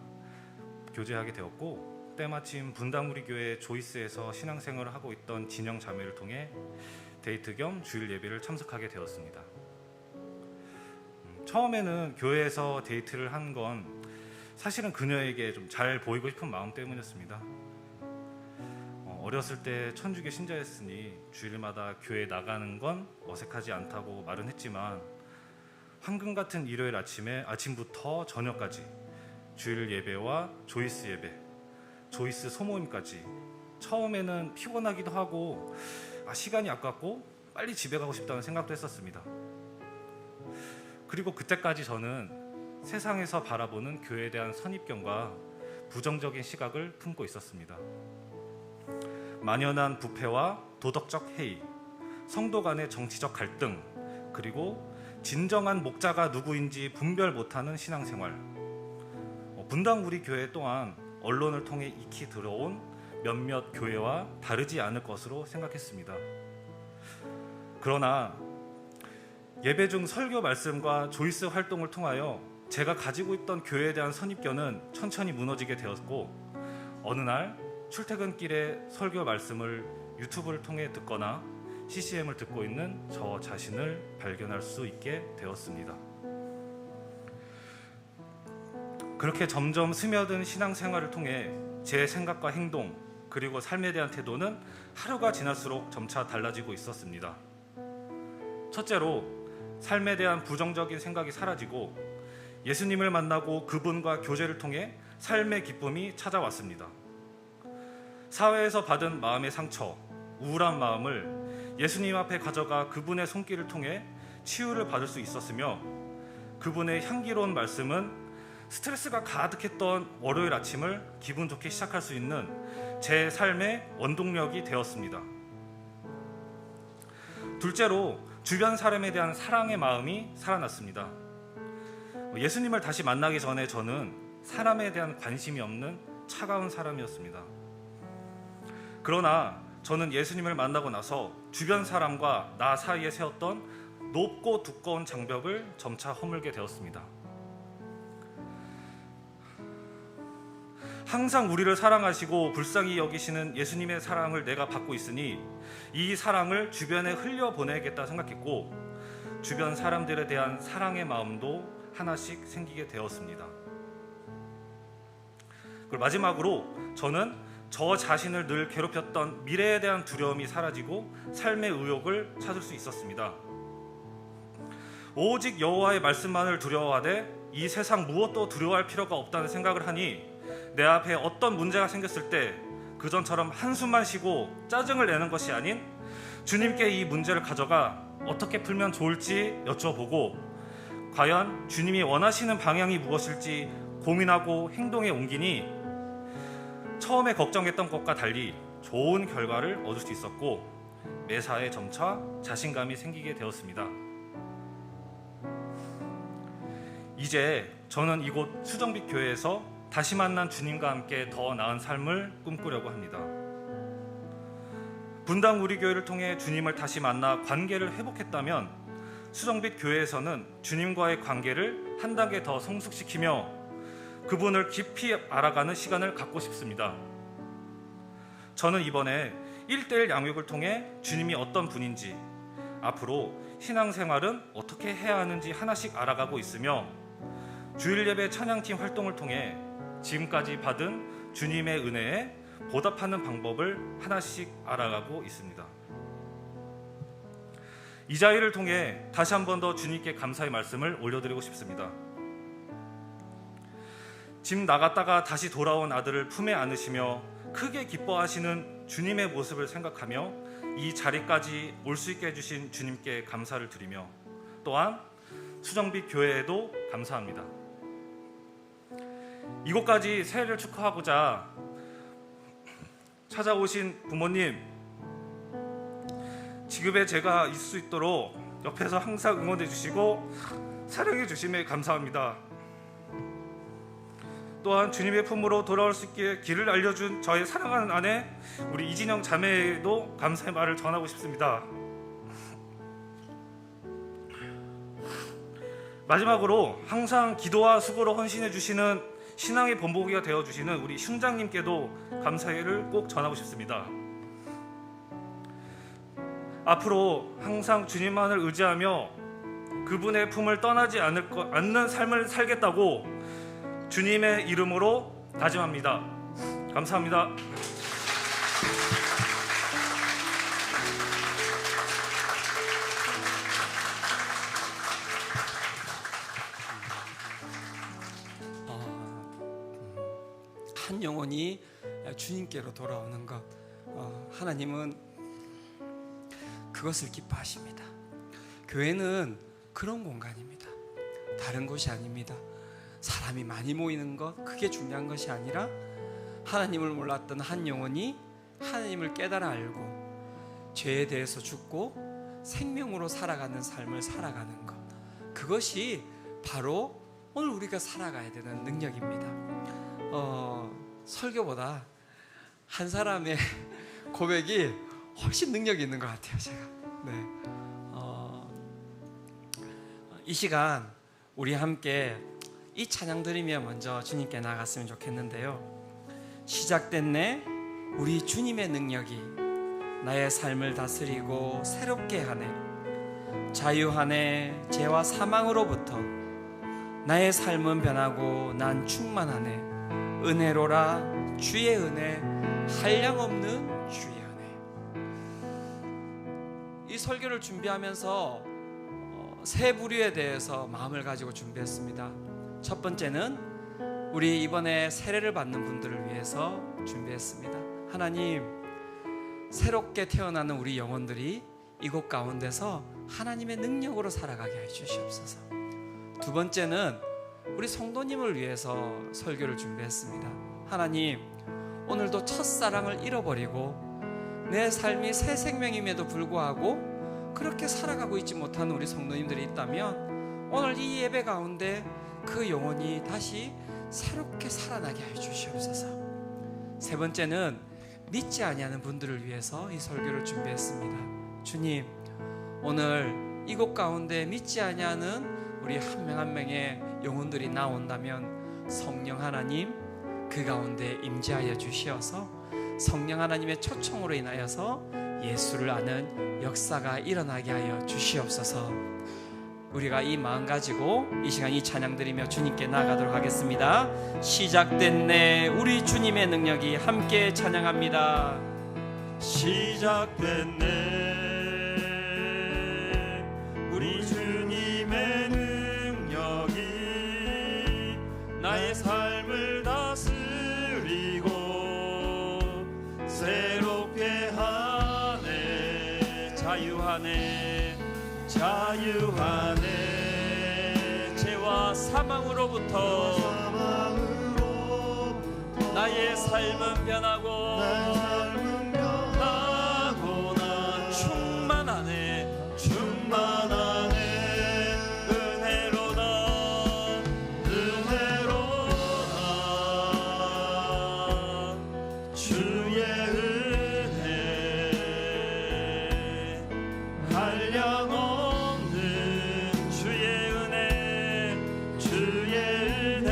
교제하게 되었고 때마침 분당우리 교회 조이스에서 신앙생활을 하고 있던 진영 자매를 통해 데이트 겸 주일 예배를 참석하게 되었습니다. 처음에는 교회에서 데이트를 한 건 사실은 그녀에게 좀 잘 보이고 싶은 마음 때문이었습니다. 어렸을 때 천주교 신자였으니 주일마다 교회 나가는 건 어색하지 않다고 말은 했지만 황금 같은 일요일 아침부터 저녁까지 주일 예배와 조이스 예배, 조이스 소모임까지 처음에는 피곤하기도 하고 시간이 아깝고 빨리 집에 가고 싶다는 생각도 했었습니다. 그리고 그때까지 저는 세상에서 바라보는 교회에 대한 선입견과 부정적인 시각을 품고 있었습니다. 만연한 부패와 도덕적 해이, 성도 간의 정치적 갈등, 그리고 진정한 목자가 누구인지 분별 못하는 신앙생활. 분당 우리 교회 또한 언론을 통해 익히 들어온 몇몇 교회와 다르지 않을 것으로 생각했습니다. 그러나 예배 중 설교 말씀과 조이스 활동을 통하여 제가 가지고 있던 교회에 대한 선입견은 천천히 무너지게 되었고 어느 날 출퇴근길에 설교 말씀을 유튜브를 통해 듣거나 CCM을 듣고 있는 저 자신을 발견할 수 있게 되었습니다. 그렇게 점점 스며든 신앙생활을 통해 제 생각과 행동 그리고 삶에 대한 태도는 하루가 지날수록 점차 달라지고 있었습니다. 첫째로 삶에 대한 부정적인 생각이 사라지고 예수님을 만나고 그분과 교제를 통해 삶의 기쁨이 찾아왔습니다. 사회에서 받은 마음의 상처, 우울한 마음을 예수님 앞에 가져가 그분의 손길을 통해 치유를 받을 수 있었으며 그분의 향기로운 말씀은 스트레스가 가득했던 월요일 아침을 기분 좋게 시작할 수 있는 제 삶의 원동력이 되었습니다. 둘째로 주변 사람에 대한 사랑의 마음이 살아났습니다. 예수님을 다시 만나기 전에 저는 사람에 대한 관심이 없는 차가운 사람이었습니다. 그러나 저는 예수님을 만나고 나서 주변 사람과 나 사이에 세웠던 높고 두꺼운 장벽을 점차 허물게 되었습니다. 항상 우리를 사랑하시고 불쌍히 여기시는 예수님의 사랑을 내가 받고 있으니 이 사랑을 주변에 흘려보내야겠다 생각했고 주변 사람들에 대한 사랑의 마음도 하나씩 생기게 되었습니다. 그리고 마지막으로 저는 저 자신을 늘 괴롭혔던 미래에 대한 두려움이 사라지고 삶의 의욕을 찾을 수 있었습니다. 오직 여호와의 말씀만을 두려워하되 이 세상 무엇도 두려워할 필요가 없다는 생각을 하니 내 앞에 어떤 문제가 생겼을 때 그전처럼 한숨만 쉬고 짜증을 내는 것이 아닌 주님께 이 문제를 가져가 어떻게 풀면 좋을지 여쭤보고 과연 주님이 원하시는 방향이 무엇일지 고민하고 행동에 옮기니 처음에 걱정했던 것과 달리 좋은 결과를 얻을 수 있었고 매사에 점차 자신감이 생기게 되었습니다. 이제 저는 이곳 수정빛 교회에서 다시 만난 주님과 함께 더 나은 삶을 꿈꾸려고 합니다. 분당 우리 교회를 통해 주님을 다시 만나 관계를 회복했다면 수정빛 교회에서는 주님과의 관계를 한 단계 더 성숙시키며 그분을 깊이 알아가는 시간을 갖고 싶습니다. 저는 이번에 1:1 양육을 통해 주님이 어떤 분인지, 앞으로 신앙생활은 어떻게 해야 하는지 하나씩 알아가고 있으며 주일 예배 찬양팀 활동을 통해 지금까지 받은 주님의 은혜에 보답하는 방법을 하나씩 알아가고 있습니다. 이 자리를 통해 다시 한 번 더 주님께 감사의 말씀을 올려드리고 싶습니다. 집 나갔다가 다시 돌아온 아들을 품에 안으시며 크게 기뻐하시는 주님의 모습을 생각하며 이 자리까지 올 수 있게 해주신 주님께 감사를 드리며 또한 수정빛 교회에도 감사합니다. 이곳까지 새해를 축하하고자 찾아오신 부모님, 지급에 제가 있을 수 있도록 옆에서 항상 응원해 주시고 사랑해 주심에 감사합니다. 또한 주님의 품으로 돌아올 수 있게 길을 알려준 저의 사랑하는 아내 우리 이진영 자매에도 감사의 말을 전하고 싶습니다. 마지막으로 항상 기도와 수고로 헌신해 주시는 신앙의 본보기가 되어주시는 우리 흉장님께도 감사를 꼭 전하고 싶습니다. 앞으로 항상 주님만을 의지하며 그분의 품을 떠나지 않는 삶을 살겠다고 주님의 이름으로 다짐합니다. 감사합니다. 한 영혼이 주님께로 돌아오는 것, 하나님은 그것을 기뻐하십니다. 교회는 그런 공간입니다. 다른 곳이 아닙니다. 사람이 많이 모이는 것, 그게 중요한 것이 아니라 하나님을 몰랐던 한 영혼이 하나님을 깨달아 알고 죄에 대해서 죽고 생명으로 살아가는 삶을 살아가는 것, 그것이 바로 오늘 우리가 살아가야 되는 능력입니다. 설교보다 한 사람의 고백이 훨씬 능력이 있는 것 같아요. 제가 이 시간 우리 함께 이 찬양 드리며 먼저 주님께 나갔으면 좋겠는데요. 시작됐네 우리 주님의 능력이 나의 삶을 다스리고 새롭게 하네, 자유하네 죄와 사망으로부터 나의 삶은 변하고 난 충만하네, 은혜로라 주의 은혜 한량없는 주의 은혜. 이 설교를 준비하면서 세 부류에 대해서 마음을 가지고 준비했습니다. 첫 번째는 우리 이번에 세례를 받는 분들을 위해서 준비했습니다. 하나님, 새롭게 태어나는 우리 영혼들이 이곳 가운데서 하나님의 능력으로 살아가게 해 주시옵소서. 두 번째는 우리 성도님을 위해서 설교를 준비했습니다. 하나님, 오늘도 첫사랑을 잃어버리고 내 삶이 새 생명임에도 불구하고 그렇게 살아가고 있지 못하는 우리 성도님들이 있다면 오늘 이 예배 가운데 그 영혼이 다시 새롭게 살아나게 하여 주시옵소서. 세 번째는 믿지 아니하는 분들을 위해서 이 설교를 준비했습니다. 주님, 오늘 이곳 가운데 믿지 아니하는 우리 한 명 한 명의 영혼들이 나온다면 성령 하나님 그 가운데 임재하여 주시어서 성령 하나님의 초청으로 인하여서 예수를 아는 역사가 일어나게 하여 주시옵소서. 우리가 이 마음 가지고 이 시간 이 찬양 드리며 주님께 나아가도록 하겠습니다. 시작됐네 우리 주님의 능력이, 함께 찬양합니다. 시작됐네 우리 주님의 능력이 나의 삶을 다스리고 자유하네 자유하네 죄와 사망으로부터 나의 삶은 변하고 나 충만하네 충만하네 은혜로다 주의 은혜 한량없는 주의 은혜 주의 은혜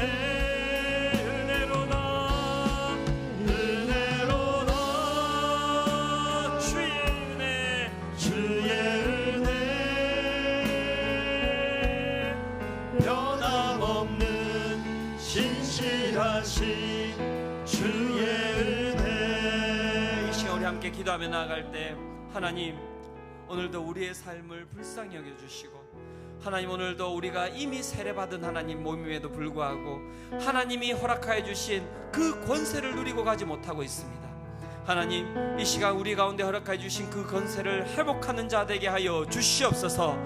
은혜로다 주의 은혜 주의 은혜 변함없는 신실하신 주의 은혜. 이 시간 우리 함께 기도하며 나아갈 때 하나님 오늘도 우리의 삶을 불쌍히 여겨주시고 하나님 오늘도 우리가 이미 세례받은 하나님 몸임에도 불구하고 하나님이 허락하여 주신 그 권세를 누리고 가지 못하고 있습니다. 하나님 이 시간 우리 가운데 허락하여 주신 그 권세를 회복하는 자 되게 하여 주시옵소서.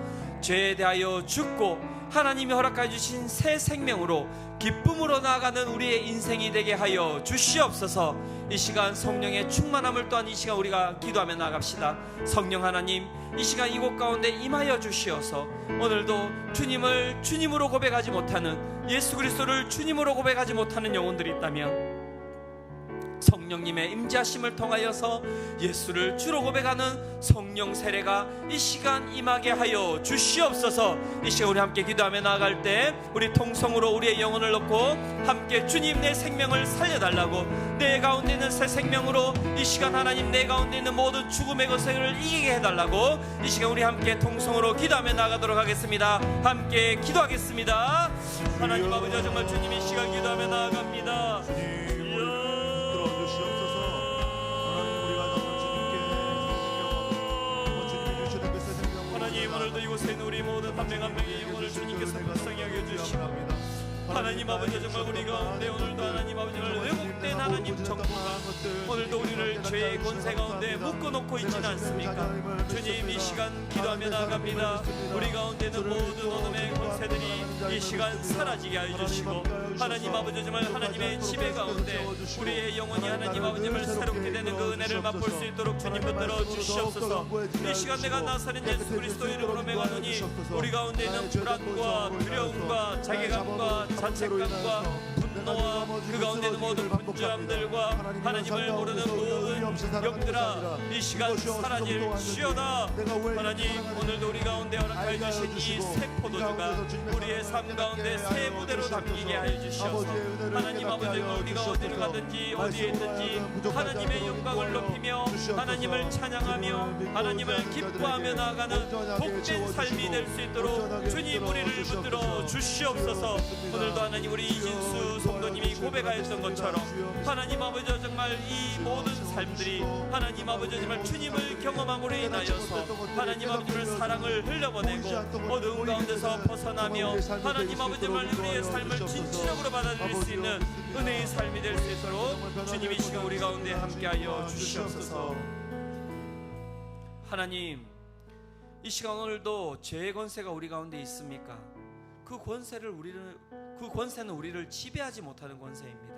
죄에 대하여 죽고 하나님이 허락하여 주신 새 생명으로 기쁨으로 나아가는 우리의 인생이 되게 하여 주시옵소서. 이 시간 성령의 충만함을 또한 이 시간 우리가 기도하며 나아갑시다. 성령 하나님 이 시간 이곳 가운데 임하여 주시어서 오늘도 주님을 주님으로 고백하지 못하는 예수 그리스도를 주님으로 고백하지 못하는 영혼들이 있다면 성령님의 임재하심을 통하여서 예수를 주로 고백하는 성령 세례가 이 시간 임하게 하여 주시옵소서. 이 시간 우리 함께 기도하며 나아갈 때 우리 통성으로 우리의 영혼을 놓고 함께 주님 내 생명을 살려달라고 내 가운데 있는 새 생명으로 이 시간 하나님 내 가운데 있는 모든 죽음의 것을 이기게 해달라고 이 시간 우리 함께 통성으로 기도하며 나아가도록 하겠습니다. 함께 기도하겠습니다. 하나님 아버지 정말 주님 이 시간 기도하며 나아갑니다. 하나님 오늘도 이곳에 있는 우리 모든 한 명 한 명의 영혼을 주님께서 불쌍히 여겨주시고 하나님 아버지 정말 우리 가운데 오늘도 하나님 아버지 정말 왜곡된 하나님 정부가 오늘도 우리를 죄의 권세 가운데 묶어놓고 있지는 않습니까? 주님 이 시간 기도하며 나아갑니다. 우리 가운데 있는 모든 어둠의 권세들이 이 시간 사라지게 해주시고 하나님 아버지 정말 하나님의 지배 가운데 우리의 영혼이 하나님 아버지 정말 새롭게 되는 그 은혜를 맛볼 수 있도록 주님 붙들어 주시옵소서. 이 시간 내가 나사렛 예수 그리스도 이름으로 명하노니 우리 가운데 있는 불안과 두려움과 자괴감과 자책감과 분노와 그 가운데 있는 모든 분주함들과 하나님을 모르는 모든 영들아 이 시간 사라질지어다. 하나님 오늘도 우리 가운데 허락하여 주신 이 새 포도주가 우리의 삶 가운데 새 무대로 담기게 하여 주시옵소서. 하나님 아버지 우리가 어디를 가든지 어디에 있든지 하나님의 영광을 높이며 하나님을 찬양하며 하나님을 기뻐하며 나아가는 복된 삶이 될 수 있도록 주님 우리를 붙들어 주시옵소서. 오늘도 하나님 우리 이진수 성도님이 고백하였던 것처럼 하나님 아버지 정말 이 모든 삶들이 하나님 아버지 정말 주님을 경험함으로 인하여서 하나님 아버지를 사랑을 흘려보내고 어두운 가운데서 벗어나며 하나님 아버지 정말 우리의 삶을 진취적으로 받아들일 수 있는 은혜의 삶이 될 수 있도록 주님이 시간 우리 가운데 함께하여 주시옵소서. 하나님 이 시간 오늘도 죄의 권세가 우리 가운데 있습니까? 그 권세는 우리를 지배하지 못하는 권세입니다.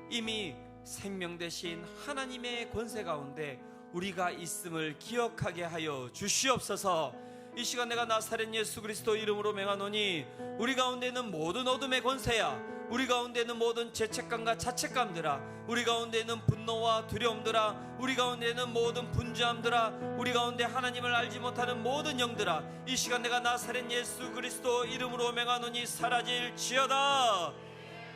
이미 생명 대신 하나님의 권세 가운데 우리가 있음을 기억하게 하여 주시옵소서. 이 시간 내가 나사렛 예수 그리스도 이름으로 명하노니 우리 가운데 있는 모든 어둠의 권세야 우리 가운데 있는 모든 죄책감과 자책감들아 우리 가운데 있는 분노와 두려움들아 우리 가운데 있는 모든 분주함들아 우리 가운데 하나님을 알지 못하는 모든 영들아 이 시간 내가 나사렛 예수 그리스도 이름으로 명하노니 사라질지어다.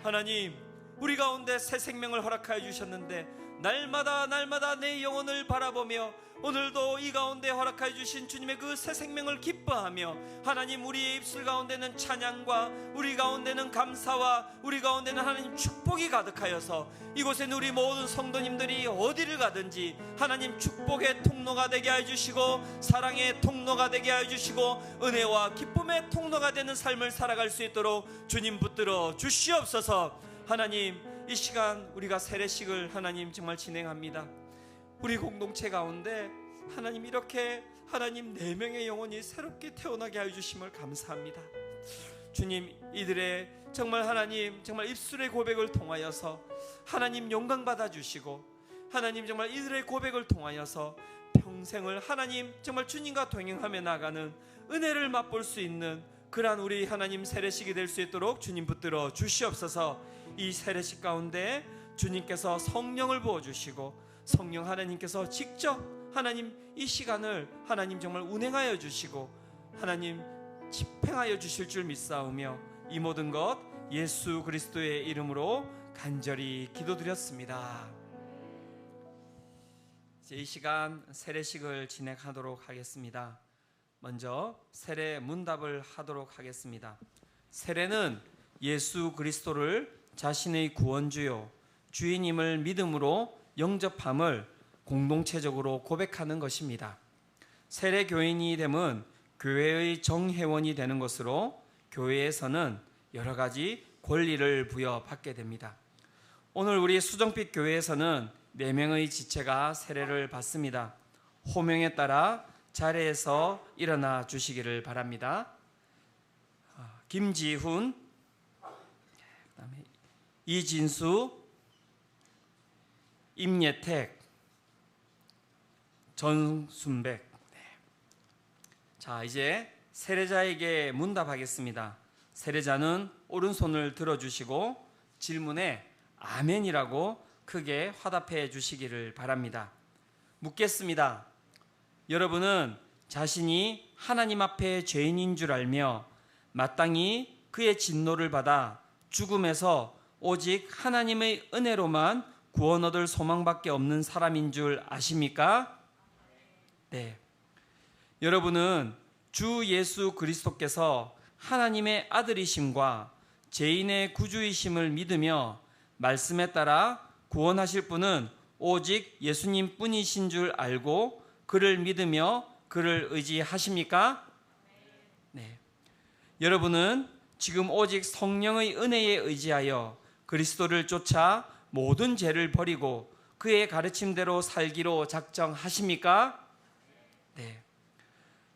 하나님 우리 가운데 새 생명을 허락하여 주셨는데 날마다 내 영혼을 바라보며 오늘도 이 가운데 허락하여 주신 주님의 그 새 생명을 기뻐하며 하나님 우리의 입술 가운데는 찬양과 우리 가운데는 감사와 우리 가운데는 하나님 축복이 가득하여서 이곳에 있는 우리 모든 성도님들이 어디를 가든지 하나님 축복의 통로가 되게 해주시고 사랑의 통로가 되게 해주시고 은혜와 기쁨의 통로가 되는 삶을 살아갈 수 있도록 주님 붙들어 주시옵소서. 하나님 이 시간 우리가 세례식을 하나님 정말 진행합니다. 우리 공동체 가운데 하나님 이렇게 하나님 4명의 영혼이 새롭게 태어나게 하여 주심을 감사합니다. 주님, 이들의 정말 하나님 정말 입술의 고백을 통하여서 하나님 영광 받아 주시고, 하나님 정말 이들의 고백을 통하여서 평생을 하나님 정말 주님과 동행하며 나가는 은혜를 맛볼 수 있는 그러한 우리 하나님 세례식이 될 수 있도록 주님 붙들어 주시옵소서. 이 세례식 가운데 주님께서 성령을 부어주시고 성령 하나님께서 직접 하나님 이 시간을 하나님 정말 운행하여 주시고 하나님 집행하여 주실 줄 믿사오며 이 모든 것 예수 그리스도의 이름으로 간절히 기도드렸습니다. 이제 이 시간 세례식을 진행하도록 하겠습니다. 먼저 세례 문답을 하도록 하겠습니다. 세례는 예수 그리스도를 자신의 구원주요 주인임을 믿음으로 영접함을 공동체적으로 고백하는 것입니다. 세례 교인이 됨은 교회의 정회원이 되는 것으로 교회에서는 여러 가지 권리를 부여받게 됩니다. 오늘 우리 수정빛 교회에서는 4명의 지체가 세례를 받습니다. 호명에 따라 자리에서 일어나 주시기를 바랍니다. 김지훈, 그다음에 이진수, 임예택, 전순백. 자, 이제 세례자에게 문답하겠습니다. 세례자는 오른손을 들어주시고 질문에 아멘이라고 크게 화답해 주시기를 바랍니다. 묻겠습니다. 여러분은 자신이 하나님 앞에 죄인인 줄 알며 마땅히 그의 진노를 받아 죽음에서 오직 하나님의 은혜로만 구원 얻을 소망밖에 없는 사람인 줄 아십니까? 네. 여러분은 주 예수 그리스도께서 하나님의 아들이심과 죄인의 구주이심을 믿으며 말씀에 따라 구원하실 분은 오직 예수님 뿐이신 줄 알고 그를 믿으며 그를 의지하십니까? 네. 여러분은 지금 오직 성령의 은혜에 의지하여 그리스도를 쫓아 모든 죄를 버리고 그의 가르침대로 살기로 작정하십니까? 네.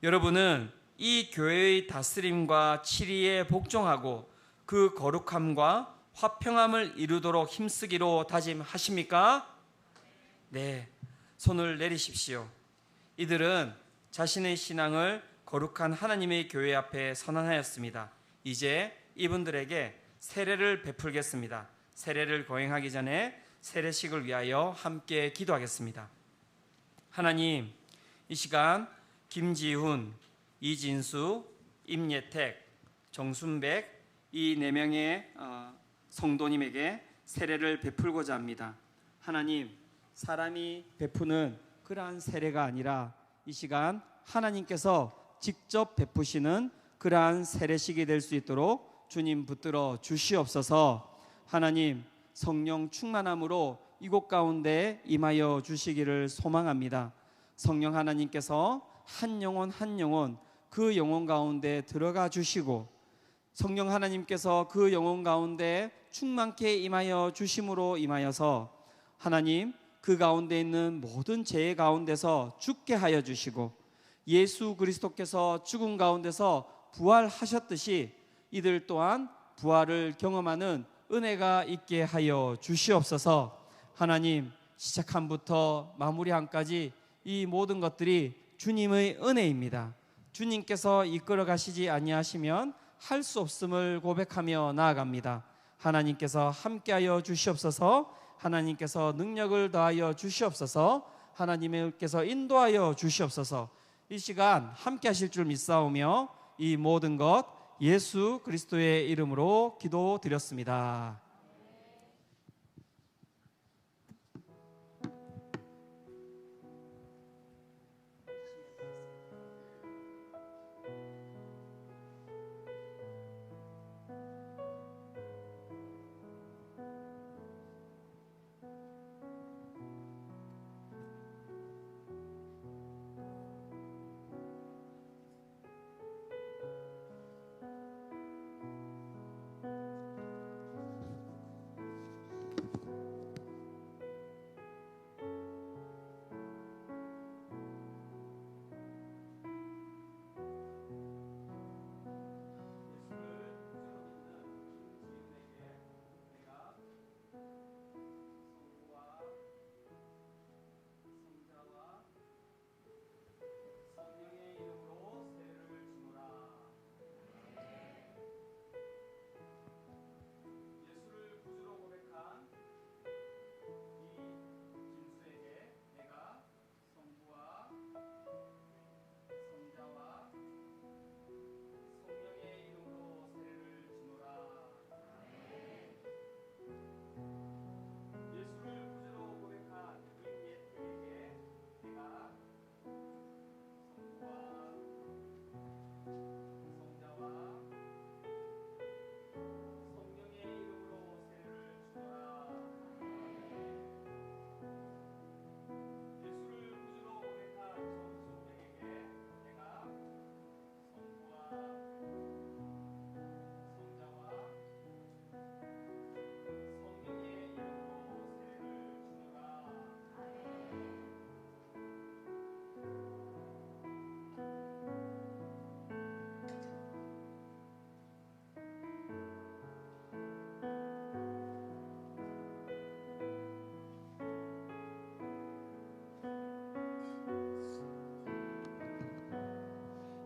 여러분은 이 교회의 다스림과 치리에 복종하고 그 거룩함과 화평함을 이루도록 힘쓰기로 다짐하십니까? 네. 손을 내리십시오. 이들은 자신의 신앙을 거룩한 하나님의 교회 앞에 선언하였습니다. 이제 이분들에게 세례를 베풀겠습니다. 세례를 거행하기 전에 세례식을 위하여 함께 기도하겠습니다. 하나님, 이 시간 김지훈, 이진수, 임예택, 정순백 이 4명의 성도님에게 세례를 베풀고자 합니다. 하나님, 사람이 베푸는 그러한 세례가 아니라 이 시간 하나님께서 직접 베푸시는 그러한 세례식이 될 수 있도록 주님 붙들어 주시옵소서. 하나님, 성령 충만함으로 이곳 가운데 임하여 주시기를 소망합니다. 성령 하나님께서 한 영혼 한 영혼 그 영혼 가운데 들어가 주시고 성령 하나님께서 그 영혼 가운데 충만케 임하여 주심으로 임하여서 하나님 그 가운데 있는 모든 죄 가운데서 죽게 하여 주시고 예수 그리스도께서 죽음 가운데서 부활하셨듯이 이들 또한 부활을 경험하는 은혜가 있게 하여 주시옵소서. 하나님, 시작함부터 마무리함까지 이 모든 것들이 주님의 은혜입니다. 주님께서 이끌어 가시지 아니하시면 할 수 없음을 고백하며 나아갑니다. 하나님께서 함께하여 주시옵소서. 하나님께서 능력을 더하여 주시옵소서. 하나님께서 인도하여 주시옵소서. 이 시간 함께 하실 줄 믿사오며 이 모든 것 예수 그리스도의 이름으로 기도드렸습니다.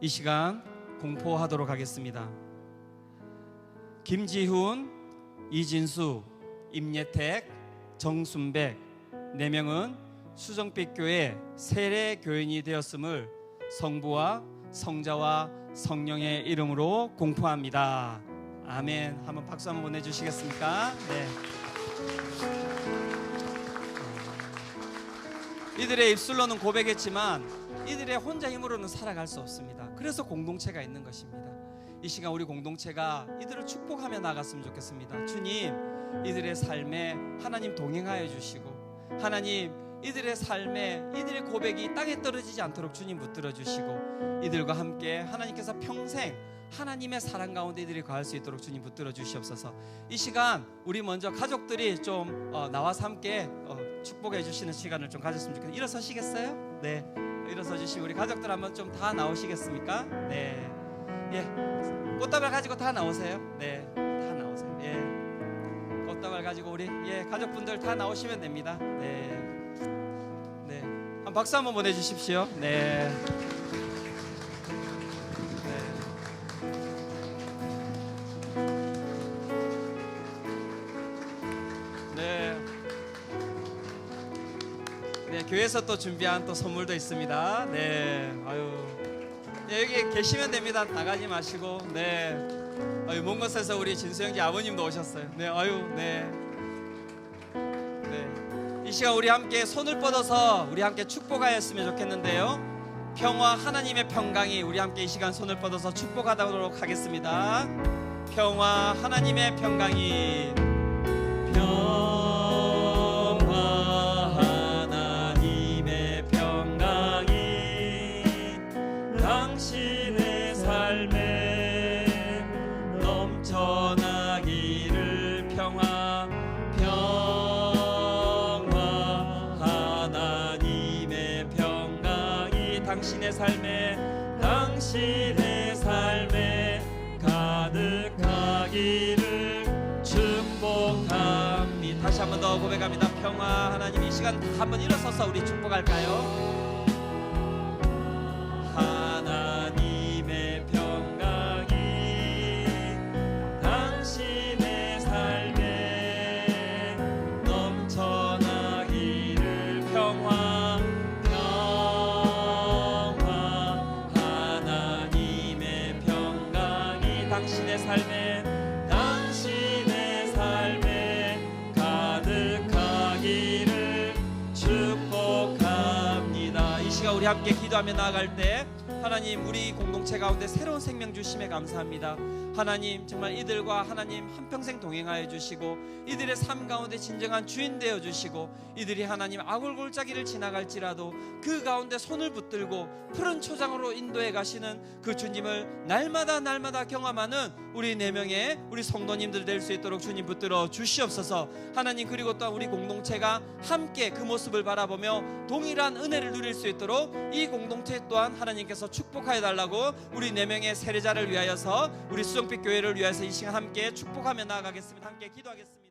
이 시간 공포하도록 하겠습니다. 김지훈, 이진수, 임예택, 정순백 4명은 수정빛 교회 세례 교인이 되었음을 성부와 성자와 성령의 이름으로 공포합니다. 아멘. 한번 박수 한번 보내주시겠습니까? 네. 이들의 입술로는 고백했지만 이들의 혼자 힘으로는 살아갈 수 없습니다. 그래서 공동체가 있는 것입니다. 이 시간 우리 공동체가 이들을 축복하며 나갔으면 좋겠습니다. 주님, 이들의 삶에 하나님 동행하여 주시고, 하나님 이들의 삶에 이들의 고백이 땅에 떨어지지 않도록 주님 붙들어 주시고, 이들과 함께 하나님께서 평생 하나님의 사랑 가운데 이들이 거할 수 있도록 주님 붙들어 주시옵소서. 이 시간 우리 먼저 가족들이 좀 나와서 함께 축복해 주시는 시간을 좀 가졌으면 좋겠어요. 일어서시겠어요? 네, 일어서 주시면 우리 가족들 한번 좀 다 나오시겠습니까? 네, 예, 꽃다발 가지고 다 나오세요. 네, 다 나오세요. 예, 꽃다발 가지고 우리 가족분들 다 나오시면 됩니다. 네, 네, 한 박수 한번 보내주십시오. 네. 네, 교회에서 또 준비한 또 선물도 있습니다. 네, 아유, 네, 여기 계시면 됩니다. 나가지 마시고, 네, 아유, 먼 곳에서 우리 진수 형제 아버님도 오셨어요. 네, 아유, 네, 네, 이 시간 우리 함께 손을 뻗어서 우리 함께 축복하였으면 좋겠는데요. 평화 하나님의 평강이 우리 함께 이 시간 손을 뻗어서 축복하도록 하겠습니다. 평화 하나님의 평강이 당신의 삶에 넘쳐나기를 평화 하나님의 평강이 당신의 삶에 가득하기를 축복합니다. 다시 한 번 더 고백합니다. 평화 하나님, 이 시간 한번 일어서서 우리 축복할까요? 하나님의 평강이 당신의 삶에 넘쳐나기를 평화 하나님의 평강이 당신의 삶에 가득하기를 축복합니다. 이 시간 우리 함께 기도하며 나아갈 때 하나님, 우리 공동체 가운데 새로운 생명 주심에 감사합니다. 하나님, 정말 이들과 하나님 한평생 동행하여 주시고 이들의 삶 가운데 진정한 주인 되어 주시고, 이들이 하나님 아골골짜기를 지나갈지라도 그 가운데 손을 붙들고 푸른 초장으로 인도해 가시는 그 주님을 날마다 경험하는 우리 4명의 우리 성도님들 될 수 있도록 주님 붙들어 주시옵소서. 하나님, 그리고 또한 우리 공동체가 함께 그 모습을 바라보며 동일한 은혜를 누릴 수 있도록 이 공동체 또한 하나님께서 축복하여 달라고 우리 4명의 세례자를 위하여서, 우리 수정빛 교회를 위하여서 이 시간 함께 축복하며 나아가겠습니다. 함께 기도하겠습니다.